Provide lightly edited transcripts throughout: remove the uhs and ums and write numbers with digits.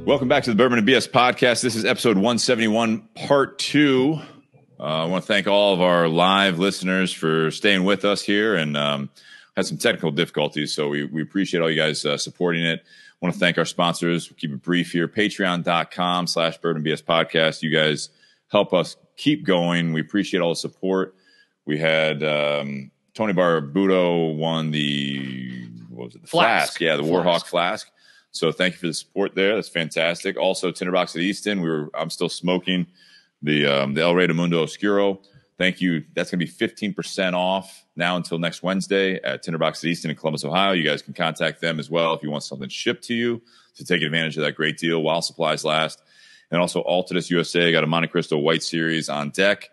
Welcome back to the Bourbon and BS podcast. This is episode 171, part 2. I want to thank all of our live listeners for staying with us here and had some technical difficulties, so we appreciate all you guys supporting it. I want to thank our sponsors. We'll keep it brief here. Patreon.com/BourbonBS podcast. You guys help us keep going. We appreciate all the support. We had Tony Barbuto won the Flask. Yeah, the Warhawk Flask. So thank you for the support there. That's fantastic. Also, Tinderbox at Easton. I'm still smoking the El Rey de Mundo Oscuro. Thank you. That's going to be 15% off now until next Wednesday at Tinderbox at Easton in Columbus, Ohio. You guys can contact them as well if you want something shipped to you to take advantage of that great deal while supplies last. And also, Altadis USA got a Monte Cristo White Series on deck.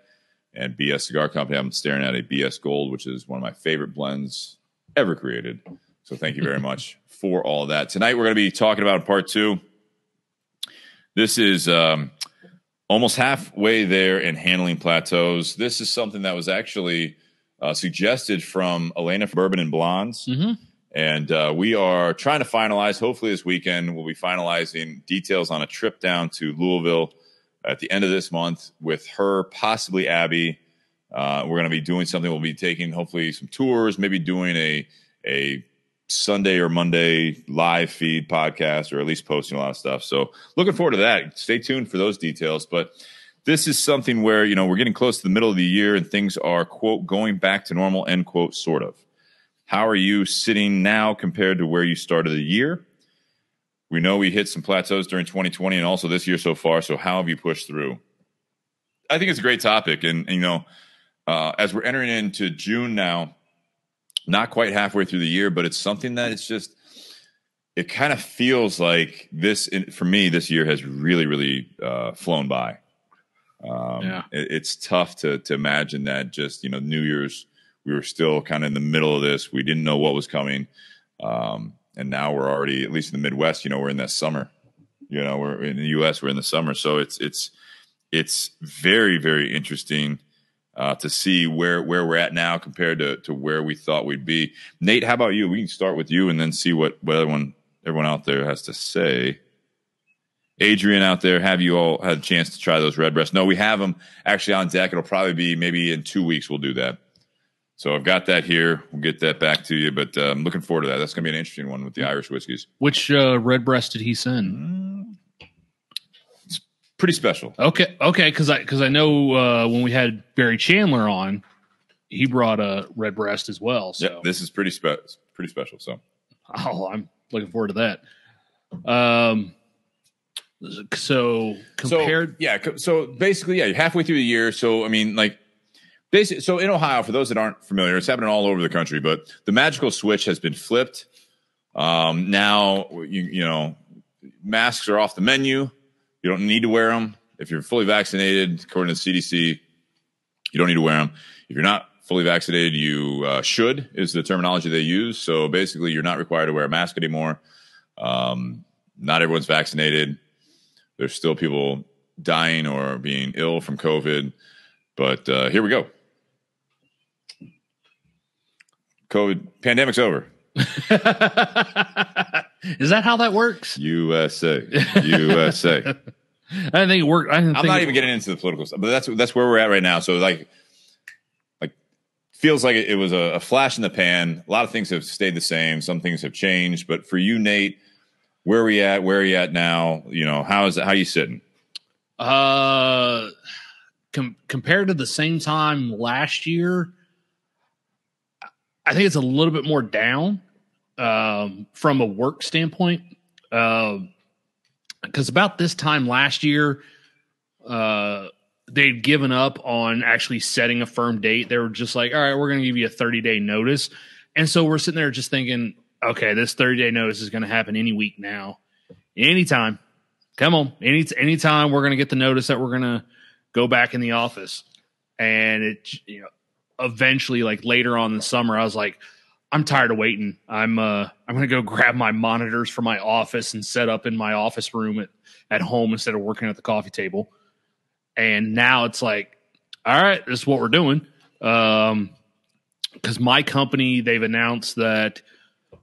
And BS Cigar Company, I'm staring at a BS Gold, which is one of my favorite blends ever created. So thank you very much for all of that. Tonight, we're going to be talking about part 2. This is almost halfway there in handling plateaus. This is something that was actually suggested from Elena from Bourbon and Blondes. Mm-hmm. And we are trying to finalize, hopefully this weekend, we'll be finalizing details on a trip down to Louisville at the end of this month with her, possibly Abby. We're going to be doing something. We'll be taking, hopefully, some tours, maybe doing a Sunday or Monday live feed podcast, or at least posting a lot of stuff. So looking forward to that. Stay tuned for those details. But this is something where, we're getting close to the middle of the year and things are, quote, going back to normal, end quote, sort of. How are you sitting now compared to where you started the year? We know we hit some plateaus during 2020 and also this year so far. So how have you pushed through? I think it's a great topic. And as we're entering into June now, not quite halfway through the year, but it's something that it kind of feels like this, for me, this year has really, really flown by. It's tough to imagine that just, New Year's, we were still kind of in the middle of this. We didn't know what was coming. And now we're already, at least in the Midwest, we're in that summer. We're in the U.S., we're in the summer. So it's very, very interesting to see where we're at now compared to where we thought we'd be. Nate, how about you? We can start with you and then see what everyone out there has to say. Adrian out there, have you all had a chance to try those Redbreast? No, we have them actually on deck. It'll probably be maybe in 2 weeks we'll do that. So I've got that here. We'll get that back to you, but I'm looking forward to that. That's going to be an interesting one with the Irish whiskeys. Which Redbreast did he send? It's pretty special. Okay, because I know when we had Barry Chandler on, he brought a Redbreast as well. So yeah, this is pretty special. So, I'm looking forward to that. So basically, you're halfway through the year. So so in Ohio, for those that aren't familiar, it's happening all over the country, but the magical switch has been flipped. Now, masks are off the menu. You don't need to wear them. If you're fully vaccinated, according to the CDC, you don't need to wear them. If you're not fully vaccinated, you should, is the terminology they use. So basically, you're not required to wear a mask anymore. Not everyone's vaccinated. There's still people dying or being ill from COVID. But here we go. COVID pandemic's over. Is that how that works? USA. I didn't think it worked. I'm not even getting into the political stuff, but that's where we're at right now. So like feels like it was a flash in the pan. A lot of things have stayed the same. Some things have changed. But for you, Nate, where are we at? Where are you at now? How are you sitting? Compared to the same time last year, I think it's a little bit more down from a work standpoint. Because about this time last year, they'd given up on actually setting a firm date. They were just like, all right, we're going to give you a 30-day notice. And so we're sitting there just thinking, okay, this 30-day notice is going to happen any week now. Anytime. Come on. Anytime we're going to get the notice that we're going to go back in the office. And eventually, like later on in the summer, I was like, I'm tired of waiting. I'm going to go grab my monitors from my office and set up in my office room at home instead of working at the coffee table. And now it's like, all right, this is what we're doing. Because my company, they've announced that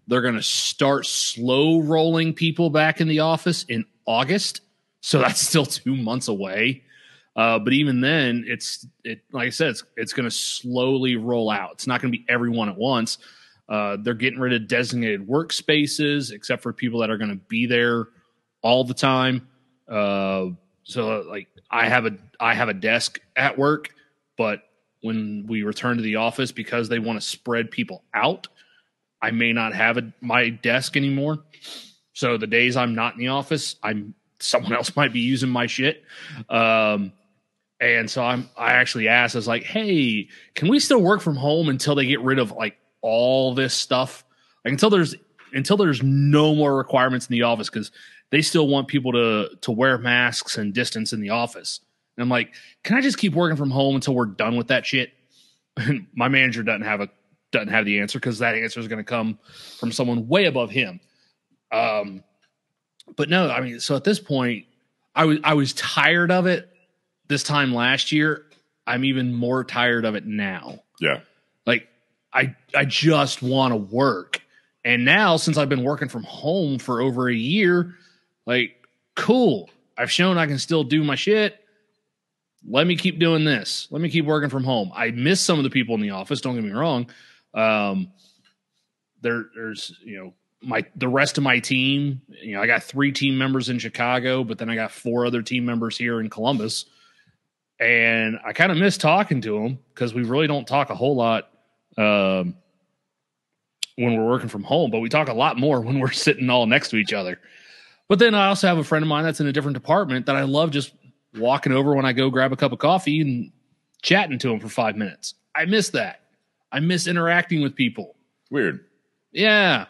they're going to start slow rolling people back in the office in August, so that's still 2 months away. But even then, like I said, it's going to slowly roll out. It's not going to be everyone at once. They're getting rid of designated workspaces, except for people that are going to be there all the time. So like I have a desk at work, but when we return to the office, because they want to spread people out, I may not have my desk anymore. So the days I'm not in the office, someone else might be using my shit. And so I actually asked, I was like, hey, can we still work from home until they get rid of like all this stuff? Like until there's no more requirements in the office, because they still want people to wear masks and distance in the office. And I'm like, can I just keep working from home until we're done with that shit? And my manager doesn't have the answer, because that answer is going to come from someone way above him. But no, I mean, so at this point, I was tired of it this time last year. I'm even more tired of it now. Yeah. Like I just want to work. And now, since I've been working from home for over a year, like, cool. I've shown I can still do my shit. Let me keep doing this. Let me keep working from home. I miss some of the people in the office. Don't get me wrong. There's, the rest of my team, I got 3 team members in Chicago, but then I got 4 other team members here in Columbus. And I kind of miss talking to them, because we really don't talk a whole lot when we're working from home, but we talk a lot more when we're sitting all next to each other. But then I also have a friend of mine that's in a different department that I love just walking over when I go grab a cup of coffee and chatting to him for 5 minutes. I miss that. I miss interacting with people. Weird. Yeah.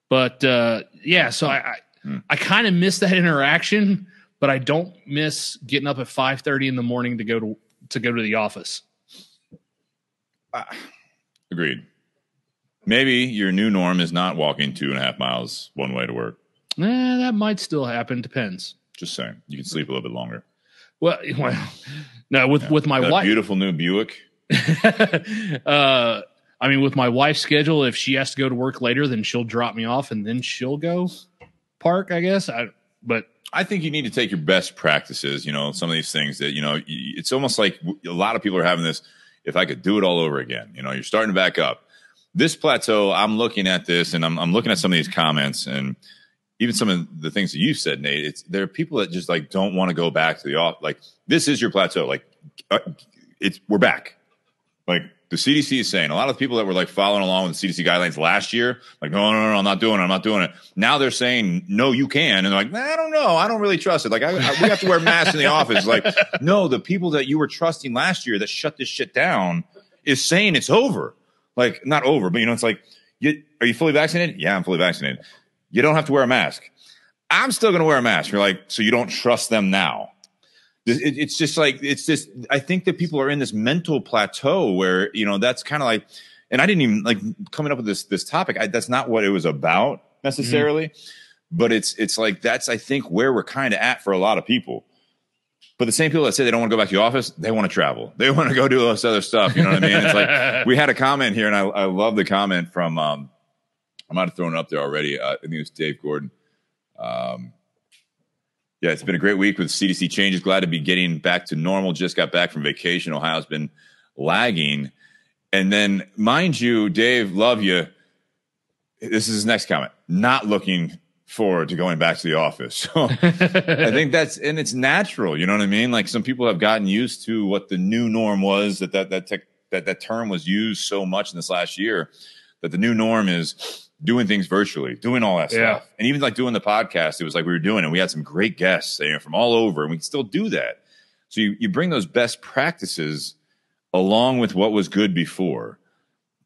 But so I kind of miss that interaction, but I don't miss getting up at 5:30 in the morning to go to the office. Agreed. Maybe your new norm is not walking 2.5 miles one way to work. That might still happen. Depends. Just saying. You can sleep a little bit longer. Well, no, with my wife. Beautiful new Buick. I mean, with my wife's schedule, if she has to go to work later, then she'll drop me off and then she'll go park, I guess. But I think you need to take your best practices, some of these things that, it's almost like a lot of people are having this, if I could do it all over again, you're starting to back up. This plateau, I'm looking at this and I'm looking at some of these comments and even some of the things that you said, Nate. There are people that just like don't want to go back to the office. Like, this is your plateau. Like, we're back. Like, the CDC is saying, a lot of people that were like following along with the CDC guidelines last year, like, no, I'm not doing it. Now they're saying, no, you can. And they're like, I don't know. I don't really trust it. Like, we have to wear masks in the office. Like, no, the people that you were trusting last year that shut this shit down is saying it's over. Like, not over, but it's like, are you fully vaccinated? Yeah, I'm fully vaccinated. You don't have to wear a mask. I'm still going to wear a mask. You're like, so you don't trust them now. It's just I think that people are in this mental plateau where, that's kind of like, and I didn't even like coming up with this topic. That's not what it was about necessarily, but it's like, that's, I think, where we're kind of at for a lot of people. But the same people that say they don't want to go back to the office, they want to travel. They want to go do all this other stuff. You know what I mean? It's like, we had a comment here and I love the comment from, I might have thrown it up there already. I think it was Dave Gordon. Yeah, it's been a great week with CDC changes. Glad to be getting back to normal. Just got back from vacation. Ohio's been lagging. And then, mind you, Dave, love you. This is his next comment. Not looking forward to going back to the office. So I think and it's natural. You know what I mean? Like, some people have gotten used to what the new norm was, that term was used so much in this last year, that the new norm is doing things virtually, doing all that stuff. And even like doing the podcast, it was like we were doing it. We had some great guests from all over, and we can still do that. So you bring those best practices along with what was good before.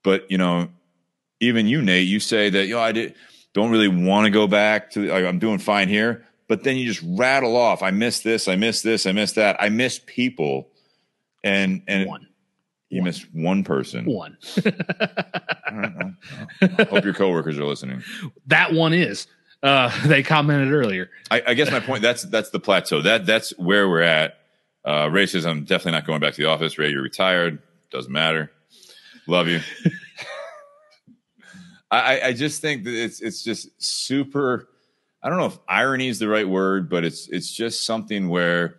But, even you, Nate, you say that, don't really want to go back to, like, I'm doing fine here. But then you just rattle off, I miss this, I miss this, I miss that. I miss people. And you missed one person. One. I hope your coworkers are listening. That one is. They commented earlier. I guess my point, that's the plateau. That's where we're at. Ray says, I'm definitely not going back to the office. Ray, you're retired. Doesn't matter. Love you. I just think that it's just super. I don't know if irony is the right word, but it's just something where,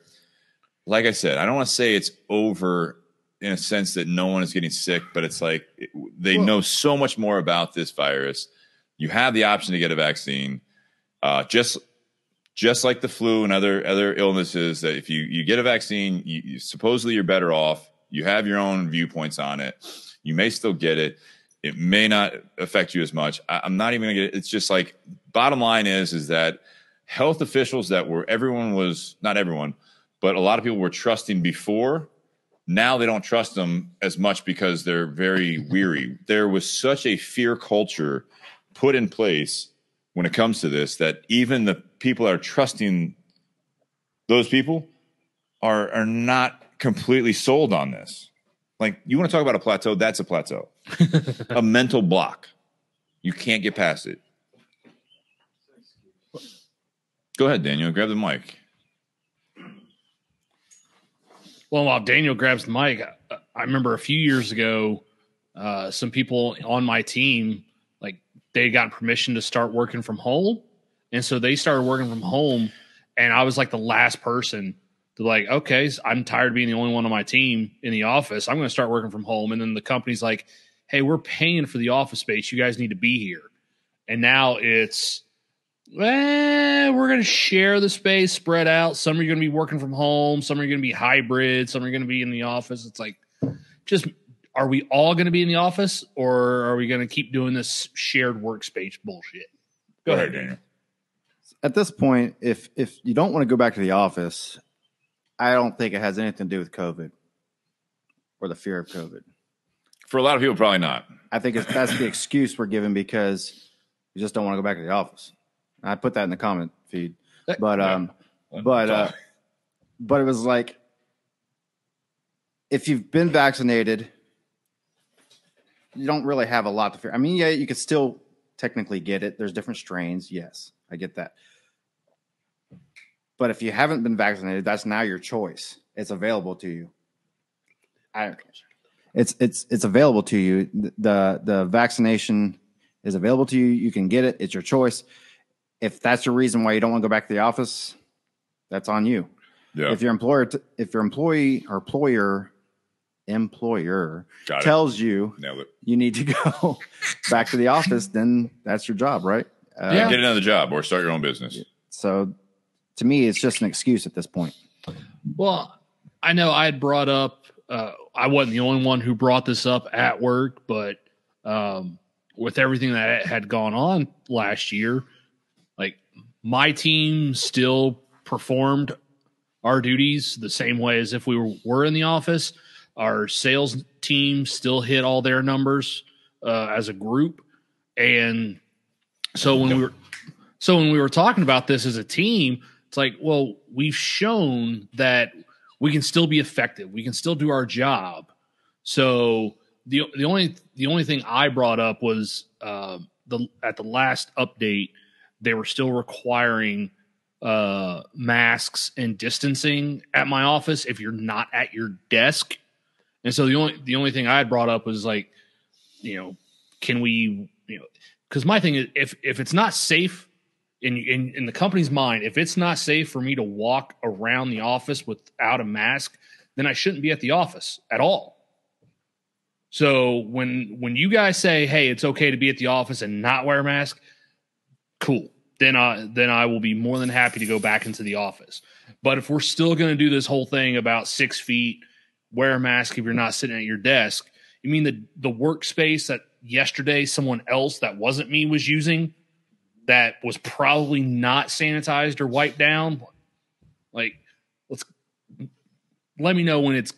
like I said, I don't want to say it's over in a sense that no one is getting sick, but it's like they know so much more about this virus. You have the option to get a vaccine, just like the flu and other illnesses. That if you get a vaccine, you supposedly you're better off. You have your own viewpoints on it. You may still get it. It may not affect you as much. I'm not even going to get it. It's just like bottom line is that health officials that were not everyone, but a lot of people were trusting before. Now they don't trust them as much because they're very weary. There was such a fear culture put in place when it comes to this that even the people that are trusting those people are not completely sold on this. Like, you want to talk about a plateau? That's a plateau. A mental block. You can't get past it. Go ahead, Daniel. Grab the mic. Well, while Daniel grabs the mic, I remember a few years ago, some people on my team, like, they got permission to start working from home. And so they started working from home. And I was like the last person to like, okay, I'm tired of being the only one on my team in the office. I'm going to start working from home. And then the company's like, hey, we're paying for the office space. You guys need to be here. And now it's, we're going to share the space, spread out. Some are going to be working from home. Some are going to be hybrid. Some are going to be in the office. It's like, just, are we all going to be in the office, or are we going to keep doing this shared workspace bullshit? Go ahead, Daniel. At this point, if you don't want to go back to the office, I don't think it has anything to do with COVID or the fear of COVID. For a lot of people, probably not. I think that's the excuse we're given because you just don't want to go back to the office. I put that in the comment feed, but it was like, if you've been vaccinated, you don't really have a lot to fear. I mean, yeah, you could still technically get it. There's different strains. Yes, I get that. But if you haven't been vaccinated, that's now your choice. It's available to you. It's available to you. The vaccination is available to you. You can get it. It's your choice. If that's your reason why you don't want to go back to the office, that's on you. Yeah. If your employee or employer tells you you need to go back to the office, then that's your job, right? Get another job or start your own business. So to me, it's just an excuse at this point. Well, I know I had brought up, I wasn't the only one who brought this up at work, but with everything that had gone on last year, like, my team still performed our duties the same way as if we were in the office. Our sales team still hit all their numbers as a group. And so when we were talking about this as a team, it's like, well, we've shown that we can still be effective. We can still do our job. So the only thing I brought up was at the last update, they were still requiring masks and distancing at my office if you're not at your desk. And so the only thing I had brought up was like, can we, because my thing is, if it's not safe in the company's mind, if it's not safe for me to walk around the office without a mask, then I shouldn't be at the office at all. So when you guys say, hey, it's okay to be at the office and not wear a mask, cool. Then I will be more than happy to go back into the office. But if we're still going to do this whole thing about 6 feet, wear a mask if you're not sitting at your desk, you mean the workspace that yesterday someone else that wasn't me was using that was probably not sanitized or wiped down? Like, let me know when it's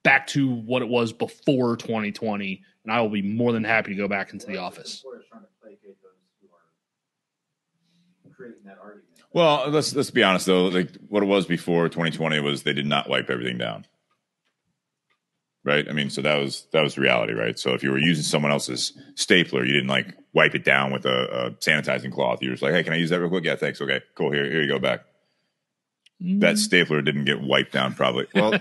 back to what it was before 2020, and I will be more than happy to go back into the office. Well, let's be honest though. Like, what it was before 2020 was they did not wipe everything down, right? I mean, so that was reality, right? So if you were using someone else's stapler, you didn't like wipe it down with a sanitizing cloth. You were just like, hey, can I use that real quick? Yeah, thanks. Okay, cool. Here you go back. That stapler didn't get wiped down, probably. Well,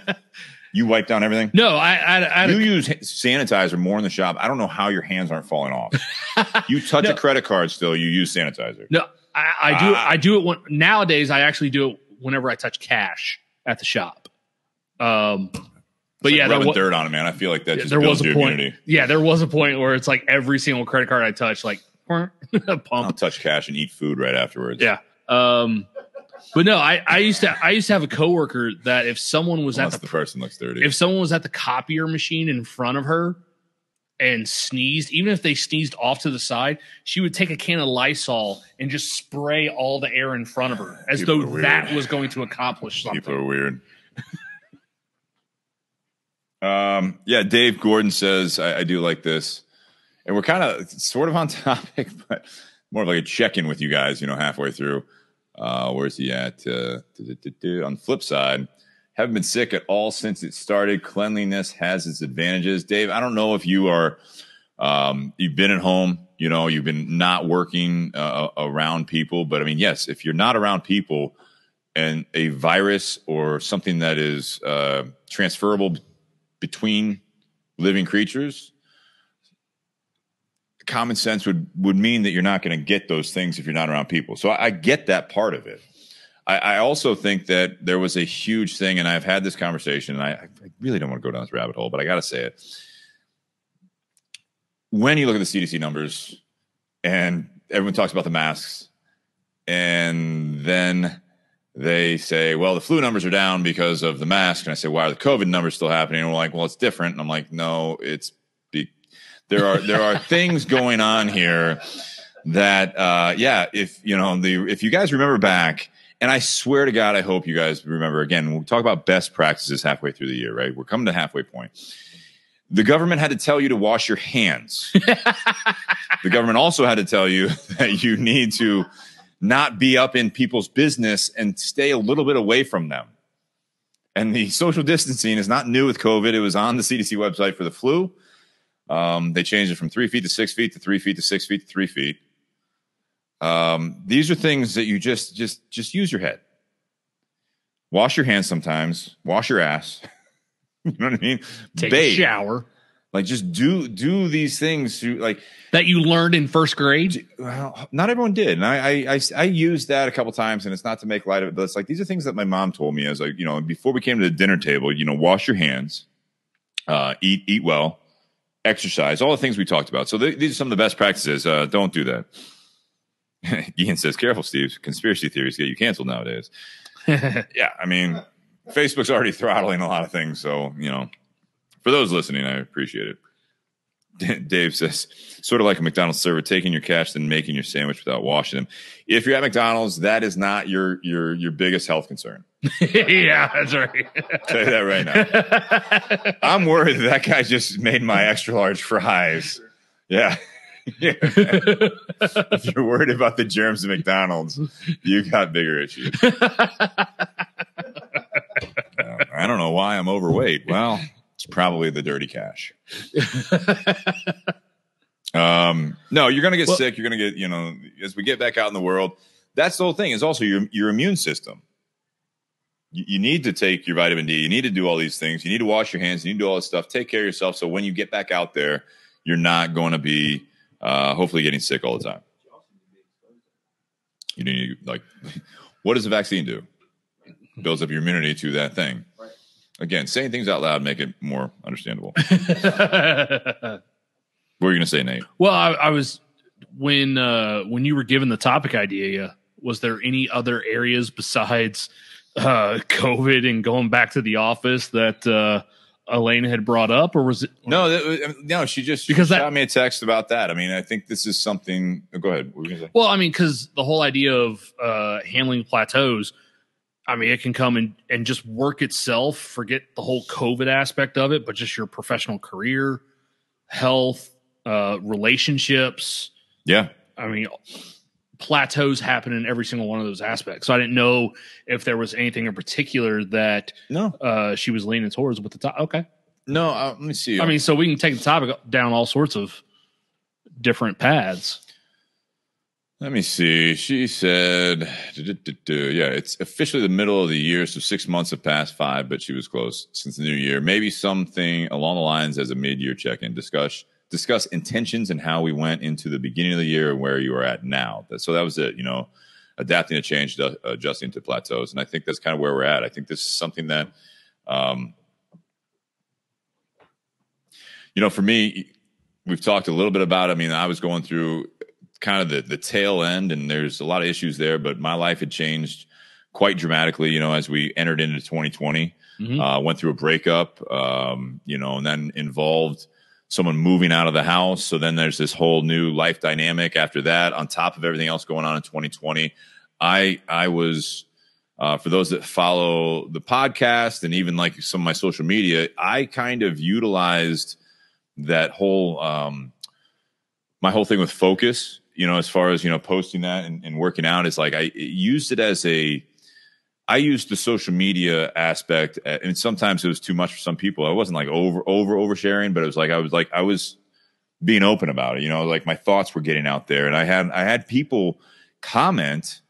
you wiped down everything? No, I you use sanitizer more in the shop. I don't know how your hands aren't falling off. You touch a credit card still, you use sanitizer. No, I do it nowadays. I actually do it whenever I touch cash at the shop. But yeah, rubbing dirt on it, man. I feel like that just there builds was a your point. immunity. Yeah, there was a point where it's like every single credit card I touch, like pump. I'll touch cash and eat food right afterwards. Yeah. But no, I used to have a coworker that if someone was Unless the person looks dirty, if someone was at the copier machine in front of her and sneezed, even if they sneezed off to the side, she would take a can of Lysol and just spray all the air in front of her as though that was going to accomplish something. People are weird. Yeah, Dave Gordon says, I do like this. And we're kind of sort of on topic, but more of like a check-in with you guys, halfway through. Where's he at? On the flip side, haven't been sick at all since it started. Cleanliness has its advantages. Dave, I don't know if you are, you've been at home, you've been not working around people. But I mean, yes, if you're not around people and a virus or something that is transferable between living creatures, common sense would mean that you're not going to get those things if you're not around people. So I get that part of it. I also think that there was a huge thing, and I've had this conversation, and I really don't want to go down this rabbit hole, but I got to say it. When you look at the CDC numbers, and everyone talks about the masks, and then they say, well, the flu numbers are down because of the mask. And I say, why are the COVID numbers still happening? And we're like, well, it's different. And I'm like, no, there are things going on here that, if you guys remember back, and I swear to God, I hope you guys remember again, we'll talk about best practices halfway through the year, right? We're coming to halfway point. The government had to tell you to wash your hands. The government also had to tell you that you need to not be up in people's business and stay a little bit away from them. And the social distancing is not new with COVID. It was on the CDC website for the flu. They changed it from 3 feet to 6 feet to 3 feet to 6 feet to 3 feet. These are things that you just use your head. Wash your hands sometimes. Wash your ass. You know what I mean? Take a shower. Like just do these things like that you learned in first grade. Well, not everyone did, and I used that a couple times, and it's not to make light of it, but it's like these are things that my mom told me as like before we came to the dinner table. Wash your hands, eat well, exercise, all the things we talked about. So these are some of the best practices. Don't do that. Ian says, "Careful, Steve. Conspiracy theories get you canceled nowadays." Yeah, I mean, Facebook's already throttling a lot of things, so for those listening, I appreciate it. Dave says, sort of like a McDonald's server, taking your cash and making your sandwich without washing them. If you're at McDonald's, that is not your biggest health concern. Yeah, that's right. I'll tell you that right now. I'm worried that guy just made my extra large fries. Yeah. If you're worried about the germs of McDonald's, you got bigger issues. I don't know why I'm overweight. Well, it's probably the dirty cash. No, you're going to get sick. You're going to get, as we get back out in the world, that's the whole thing is also your immune system. You need to take your vitamin D. You need to do all these things. You need to wash your hands. You need to do all this stuff. Take care of yourself. So when you get back out there, you're not going to be hopefully getting sick all the time. You need what does a vaccine do? Builds up your immunity to that thing. Again, saying things out loud make it more understandable. What were you going to say, Nate? Well, I was when you were given the topic idea, was there any other areas besides COVID and going back to the office that Elena had brought up, or was it? No, she just shot me a text about that. I mean, I think this is something. Go ahead. What were you going to say? Well, I mean, because the whole idea of handling plateaus, I mean, it can come and just work itself. Forget the whole COVID aspect of it, but just your professional career, health, relationships. Yeah. I mean, plateaus happen in every single one of those aspects. So I didn't know if there was anything in particular that she was leaning towards with the top. Okay. No, let me see. I mean, so we can take the topic down all sorts of different paths. Let me see. She said, yeah, it's officially the middle of the year, so 6 months have passed, 5, but she was close since the new year. Maybe something along the lines as a mid-year check-in. Discuss intentions and how we went into the beginning of the year and where you are at now. So that was it. adapting to change, adjusting to plateaus. And I think that's kind of where we're at. I think this is something that, for me, we've talked a little bit about, I was going through kind of the tail end, and there's a lot of issues there, but my life had changed quite dramatically, as we entered into 2020. Went through a breakup, and then involved someone moving out of the house. So then there's this whole new life dynamic after that, on top of everything else going on in 2020. I was, for those that follow the podcast and even like some of my social media, I kind of utilized that whole, my whole thing with focus, as far as, posting that and working out, is like, I used it as I used the social media aspect, and sometimes it was too much for some people. I wasn't like oversharing, but it was like I was being open about it. Like my thoughts were getting out there, and I had people comment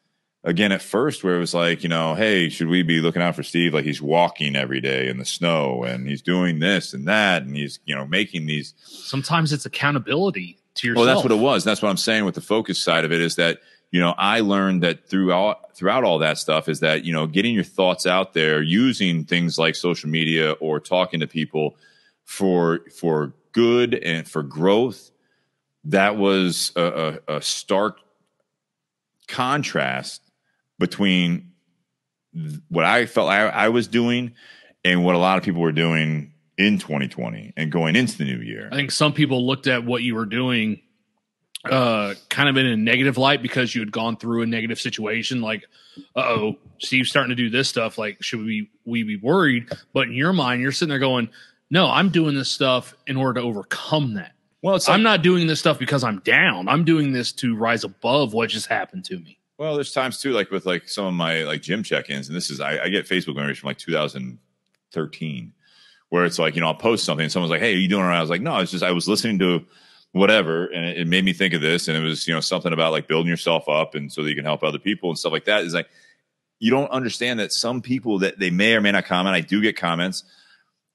again at first where it was like, hey, should we be looking out for Steve? Like, he's walking every day in the snow, and he's doing this and that, and he's making these. Sometimes it's accountability to yourself. Well, that's what it was. That's what I'm saying with the focus side of it, is that. I learned that throughout all that stuff is that, getting your thoughts out there, using things like social media or talking to people for good and for growth, that was a stark contrast between what I felt I was doing and what a lot of people were doing in 2020 and going into the new year. I think some people looked at what you were doing kind of in a negative light because you had gone through a negative situation. Like, Steve's starting to do this stuff. Like, should we be worried? But in your mind, you're sitting there going, no, I'm doing this stuff in order to overcome that. Well, I'm not doing this stuff because I'm down. I'm doing this to rise above what just happened to me. Well, there's times too, like with like some of my like gym check-ins, and this is, I get Facebook memories from like 2013 where it's like, I'll post something and someone's like, hey, are you doing all right? I was like, no, it's just, I was listening to whatever, and it made me think of this, and it was something about like building yourself up and so that you can help other people and stuff like that. Is like, you don't understand that some people that they may or may not comment. I do get comments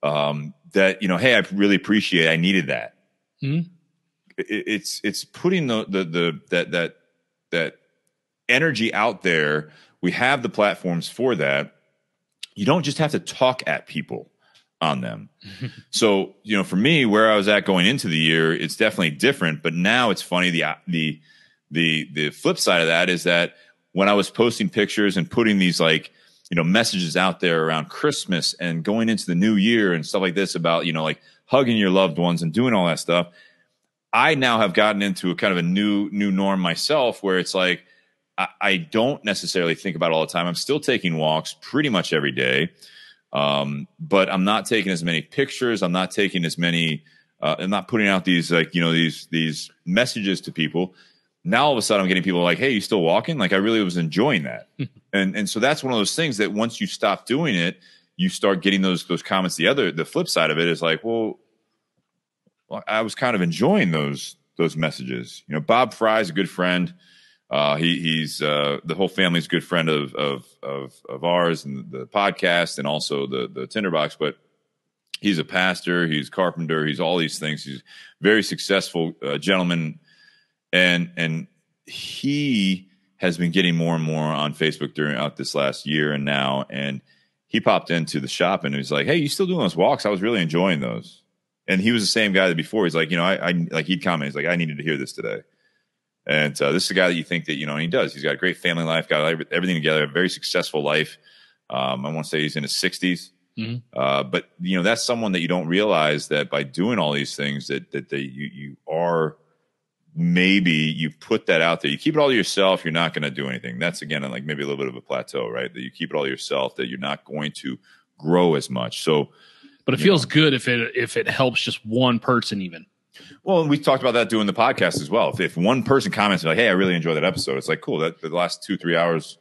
that hey, I really appreciate it. I needed that. Mm-hmm. It's putting that energy out there. We have the platforms for that. You don't just have to talk at people on them. So, for me, where I was at going into the year, it's definitely different. But now it's funny. The flip side of that is that when I was posting pictures and putting these like, messages out there around Christmas and going into the new year and stuff like this about, like hugging your loved ones and doing all that stuff, I now have gotten into a kind of a new norm myself, where it's like, I don't necessarily think about it all the time. I'm still taking walks pretty much every day. But I'm not taking as many pictures. I'm not taking as many, I'm not putting out these like, these messages to people. Now all of a sudden I'm getting people like, hey, you still walking? Like, I really was enjoying that. and so that's one of those things that once you stop doing it, you start getting those comments. The flip side of it is like, well, I was kind of enjoying those messages. Bob Fry's a good friend. He's the whole family's a good friend of ours and the podcast and also the Tinderbox, but he's a pastor, he's a carpenter, he's all these things. He's a very successful gentleman, and he has been getting more and more on Facebook throughout this last year and now, and he popped into the shop and he's like, hey, you still doing those walks? I was really enjoying those. And he was the same guy that before. He's like, I like, he'd comment, he's like, I needed to hear this today. And this is a guy that you think that, and he does. He's got a great family life, got everything together, a very successful life. I want to say he's in his 60s. Mm-hmm. But, that's someone that you don't realize that by doing all these things that you are, maybe you put that out there. You keep it all to yourself, you're not going to do anything. That's, again, like maybe a little bit of a plateau, right? That you keep it all to yourself, that you're not going to grow as much. So, but it feels good if it helps just one person even. Well, we talked about that doing the podcast as well. If one person comments like, hey, I really enjoyed that episode, it's like, cool. That the last 2-3 hours,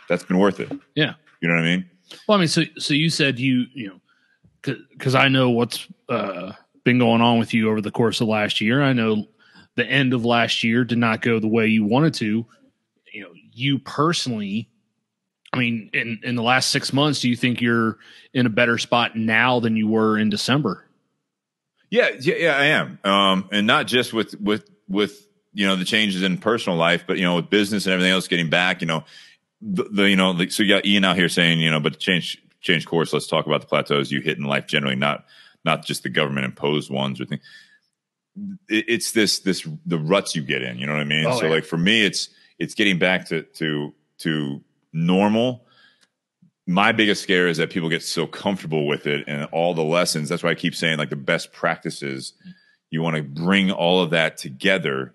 that's been worth it. Yeah. You know what I mean? Well, I mean, so you said because I know what's been going on with you over the course of last year. I know the end of last year did not go the way you wanted to. You personally, I mean, in the last 6 months, do you think you're in a better spot now than you were in December? Yeah, I am. And not just with the changes in personal life, but with business and everything else getting back, so you got Ian out here saying, but change course. Let's talk about the plateaus you hit in life generally, not just the government imposed ones or things. It's the ruts you get in, you know what I mean? So like for me, it's getting back to normal. My biggest scare is that people get so comfortable with it and all the lessons. That's why I keep saying like the best practices, you want to bring all of that together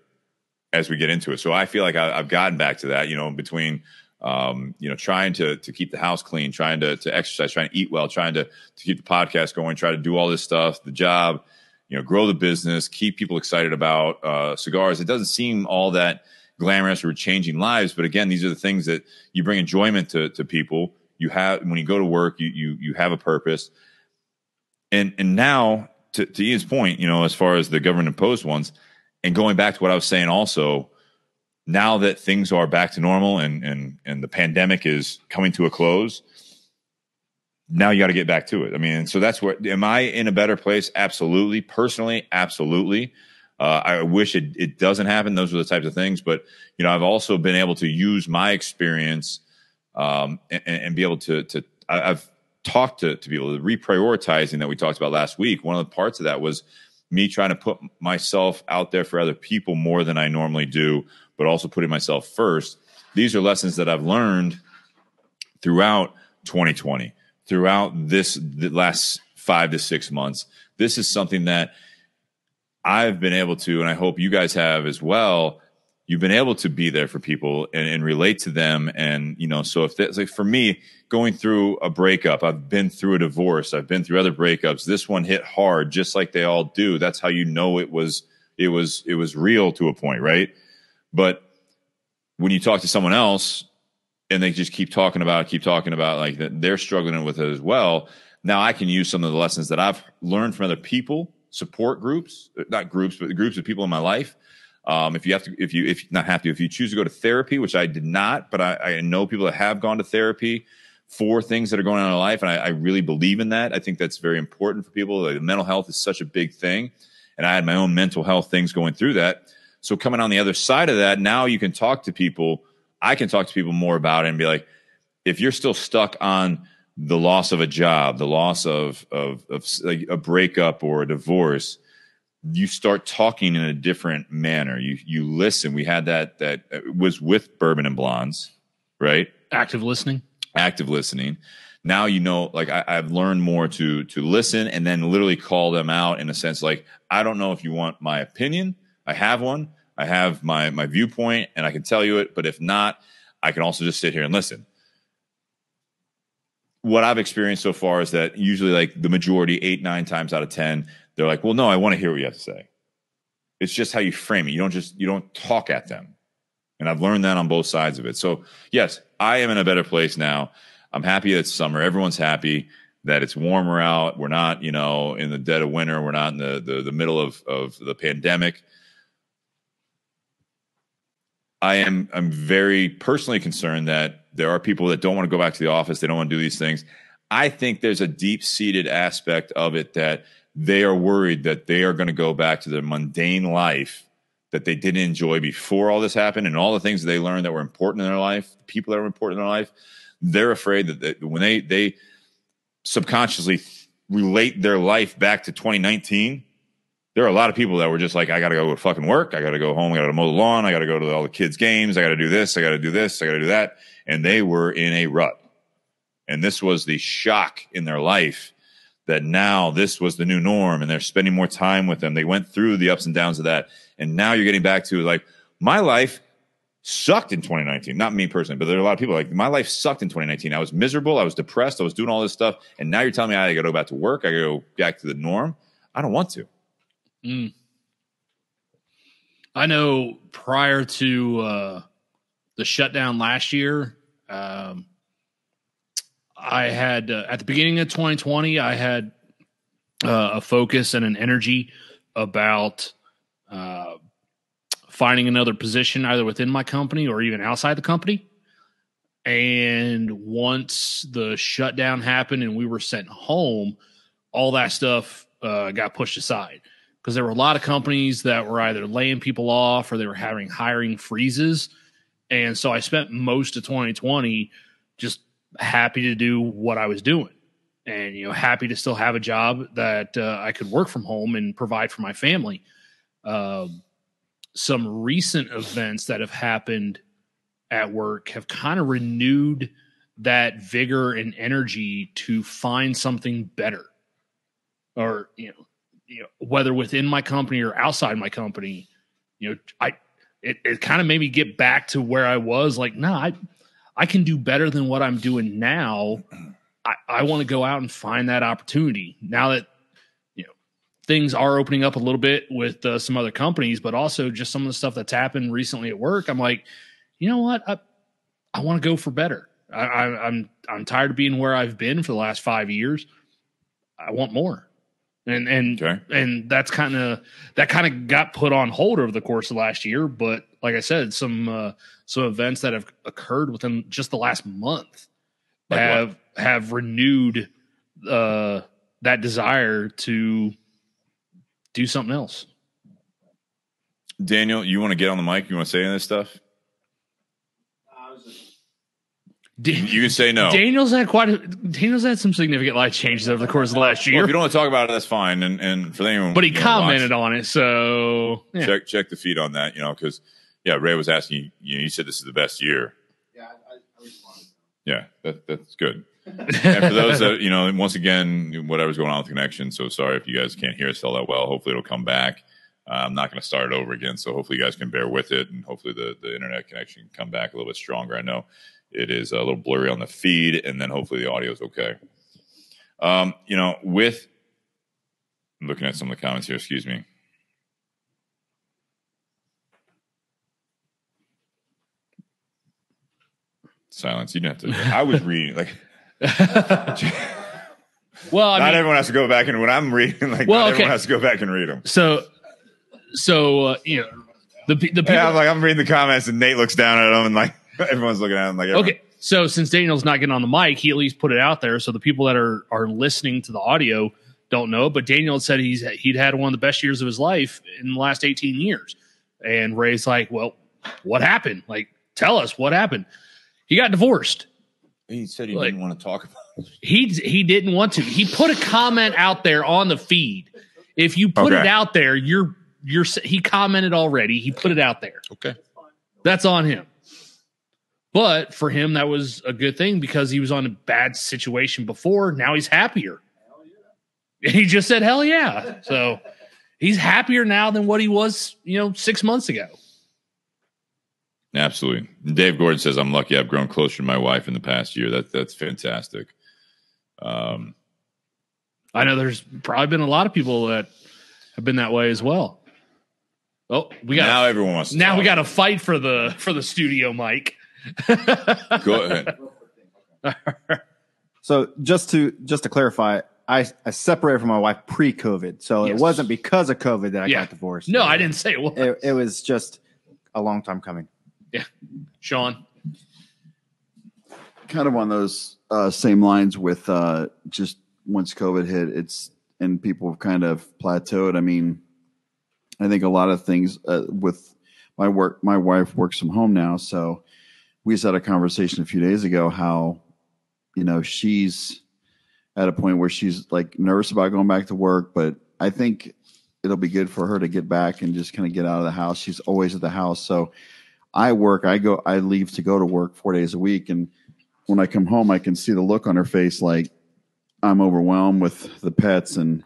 as we get into it. So I feel like I've gotten back to that, between, trying to keep the house clean, trying to exercise, trying to eat well, trying to keep the podcast going, try to do all this stuff, the job, grow the business, keep people excited about cigars. It doesn't seem all that glamorous or changing lives, but again, these are the things that you bring enjoyment to people. You have, when you go to work, you have a purpose. And now to Ian's point, as far as the government imposed ones, and going back to what I was saying also, now that things are back to normal and the pandemic is coming to a close, now you got to get back to it. I mean, so that's where, am I in a better place? Absolutely. Personally, absolutely. I wish it doesn't happen. Those are the types of things. But, I've also been able to use my experience and be able to I've talked to people, the reprioritizing that we talked about last week. One of the parts of that was me trying to put myself out there for other people more than I normally do, but also putting myself first. These are lessons that I've learned throughout 2020, throughout the last 5 to 6 months. This is something that I've been able to, and I hope you guys have as well. You've been able to be there for people and relate to them. And, so if that's like for me, going through a breakup, I've been through a divorce, I've been through other breakups. This one hit hard, just like they all do. That's how it was real to a point, right? But when you talk to someone else and they just keep talking about like that they're struggling with it as well. Now I can use some of the lessons that I've learned from other people, support groups, not groups, but the groups of people in my life. If you choose to go to therapy, which I did not, but I know people that have gone to therapy for things that are going on in life. And I really believe in that. I think that's very important for people. Like, mental health is such a big thing. And I had my own mental health things going through that. So coming on the other side of that, now you can talk to people. I can talk to people more about it and be like, if you're still stuck on the loss of a job, the loss of like a breakup or a divorce, you start talking in a different manner. You listen. We had that was with Bourbon and Blondes, right? Active listening. Now, like I've learned more to listen and then literally call them out in a sense. Like, I don't know if you want my opinion. I have one. I have my viewpoint and I can tell you it. But if not, I can also just sit here and listen. What I've experienced so far is that usually like the majority, 8, 9 times out of 10, they're like, well, no, I want to hear what you have to say. It's just how you frame it. You don't talk at them. And I've learned that on both sides of it. So yes, I am in a better place now. I'm happy that it's summer. Everyone's happy that it's warmer out. We're not, in the dead of winter. We're not in the middle of the pandemic. I'm very personally concerned that there are people that don't want to go back to the office. They don't want to do these things. I think there's a deep-seated aspect of it that they are worried that they are going to go back to their mundane life that they didn't enjoy before all this happened, and all the things that they learned that were important in their life, the people that were important in their life. They're afraid that when they subconsciously relate their life back to 2019, there are a lot of people that were just like, I got to go to fucking work. I got to go home. I got to mow the lawn. I got to go to all the kids' games. I got to do this. I got to do this. I got to do that. And they were in a rut. And this was the shock in their life that now this was the new norm and they're spending more time with them. They went through the ups and downs of that. And now you're getting back to like, my life sucked in 2019. Not me personally, but there are a lot of people like, my life sucked in 2019. I was miserable. I was depressed. I was doing all this stuff. And now you're telling me I got to go back to work. I got to go back to the norm. I don't want to. I know prior to the shutdown last year, I had at the beginning of 2020, I had a focus and an energy about finding another position either within my company or even outside the company. And once the shutdown happened and we were sent home, all that stuff got pushed aside. because there were a lot of companies that were either laying people off or they were having hiring freezes. And so I spent most of 2020 just happy to do what I was doing and, happy to still have a job that I could work from home and provide for my family. Some recent events that have happened at work have kind of renewed that vigor and energy to find something better, or whether within my company or outside my company. It kind of made me get back to where I was. Like, I can do better than what I'm doing now. I want to go out and find that opportunity now that things are opening up a little bit with some other companies, but also just some of the stuff that's happened recently at work. I'm like, you know what? I want to go for better. I'm tired of being where I've been for the last 5 years. I want more. And that's kind of got put on hold over the course of last year. But like I said, some events that have occurred within just the last month have renewed that desire to do something else. Daniel, you want to get on the mic? You want to say any of this stuff? You can say no. Daniel's had some significant life changes over the course of the last year. Well, if you don't want to talk about it, that's fine. And for anyone, but he commented on it, so yeah. Check the feed on that. Because Ray was asking. You said this is the best year. Yeah, I responded. Yeah, that's good. And for those that once again, whatever's going on with the connection. So sorry if you guys can't hear us all that well. Hopefully it'll come back. I'm not going to start it over again. So hopefully you guys can bear with it, and hopefully the internet connection can come back a little bit stronger. I know it is a little blurry on the feed, and then hopefully the audio is okay. With I'm looking at some of the comments here, excuse me. Silence. You didn't have to. I was reading well, not everyone has to go back and when I'm reading, everyone has to go back and read them. So the people. Yeah, I'm reading the comments, and Nate looks down at them, and everyone's looking at him okay. So since Daniel's not getting on the mic, he at least put it out there so the people that are listening to the audio don't know. But Daniel had said he'd had one of the best years of his life in the last 18 years. And Ray's like, well, what happened? Tell us what happened. He got divorced. He said he didn't want to talk about it. He didn't want to. He put a comment out there on the feed. If you put it out there, he commented already. He put it out there. Okay. That's on him. But for him, that was a good thing because he was on a bad situation before. Now he's happier. Hell yeah. He just said, hell yeah. So he's happier now than what he was, 6 months ago. Absolutely. Dave Gordon says, I'm lucky I've grown closer to my wife in the past year. That's fantastic. I know there's probably been a lot of people that have been that way as well. Oh, now everyone wants to talk. We got to fight for the studio mic. Go ahead. So just to clarify, I separated from my wife pre-COVID, so It wasn't because of COVID that I got divorced. No, I didn't say it was. It was just a long time coming. Yeah, Sean. Kind of on those same lines with just once COVID hit, and people have kind of plateaued. I mean, I think a lot of things with my work. My wife works from home now, so we just had a conversation a few days ago how, she's at a point where she's nervous about going back to work, but I think it'll be good for her to get back and just kind of get out of the house. She's always at the house. So I leave to go to work 4 days a week. And when I come home, I can see the look on her face. I'm overwhelmed with the pets, and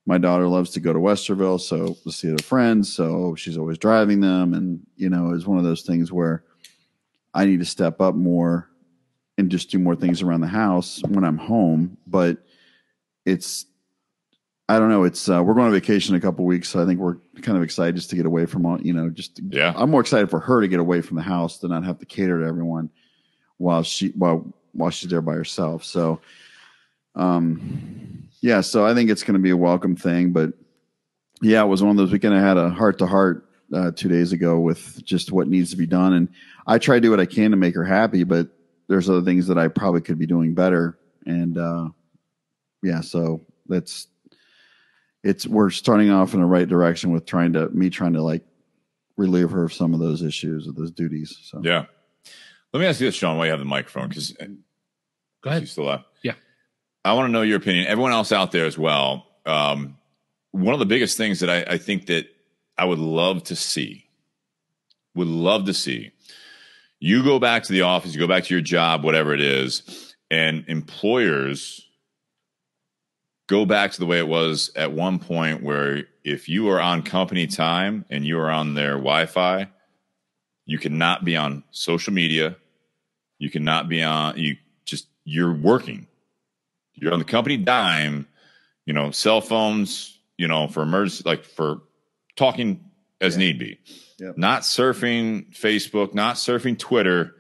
my daughter loves to go to Westerville. So to see her friends. So she's always driving them. And, it's one of those things where I need to step up more and just do more things around the house when I'm home. But I don't know. We're going on vacation in a couple of weeks, so I think we're kind of excited just to get away from all. I'm more excited for her to get away from the house than not have to cater to everyone while she's there by herself. So, so I think it's going to be a welcome thing. But yeah, it was one of those weekends. I had a heart to heart 2 days ago with just what needs to be done, and I try to do what I can to make her happy. But there's other things that I probably could be doing better, and so that's. we're starting off in the right direction with trying to like relieve her of some of those issues or those duties. So yeah. Let me ask you this, Sean, while you have the microphone, because Go ahead. you still have. Yeah. I want to know your opinion. Everyone else out there as well. One of the biggest things that I think that I would love to see, you go back to the office, you go back to your job, whatever it is, and employers go back to the way it was at one point, where if you are on company time and you are on their Wi-Fi, you cannot be on social media. You cannot be on, you're working. You're on the company dime, cell phones, for emergency, like for talking as need be. Yep. Not surfing Facebook, not surfing Twitter.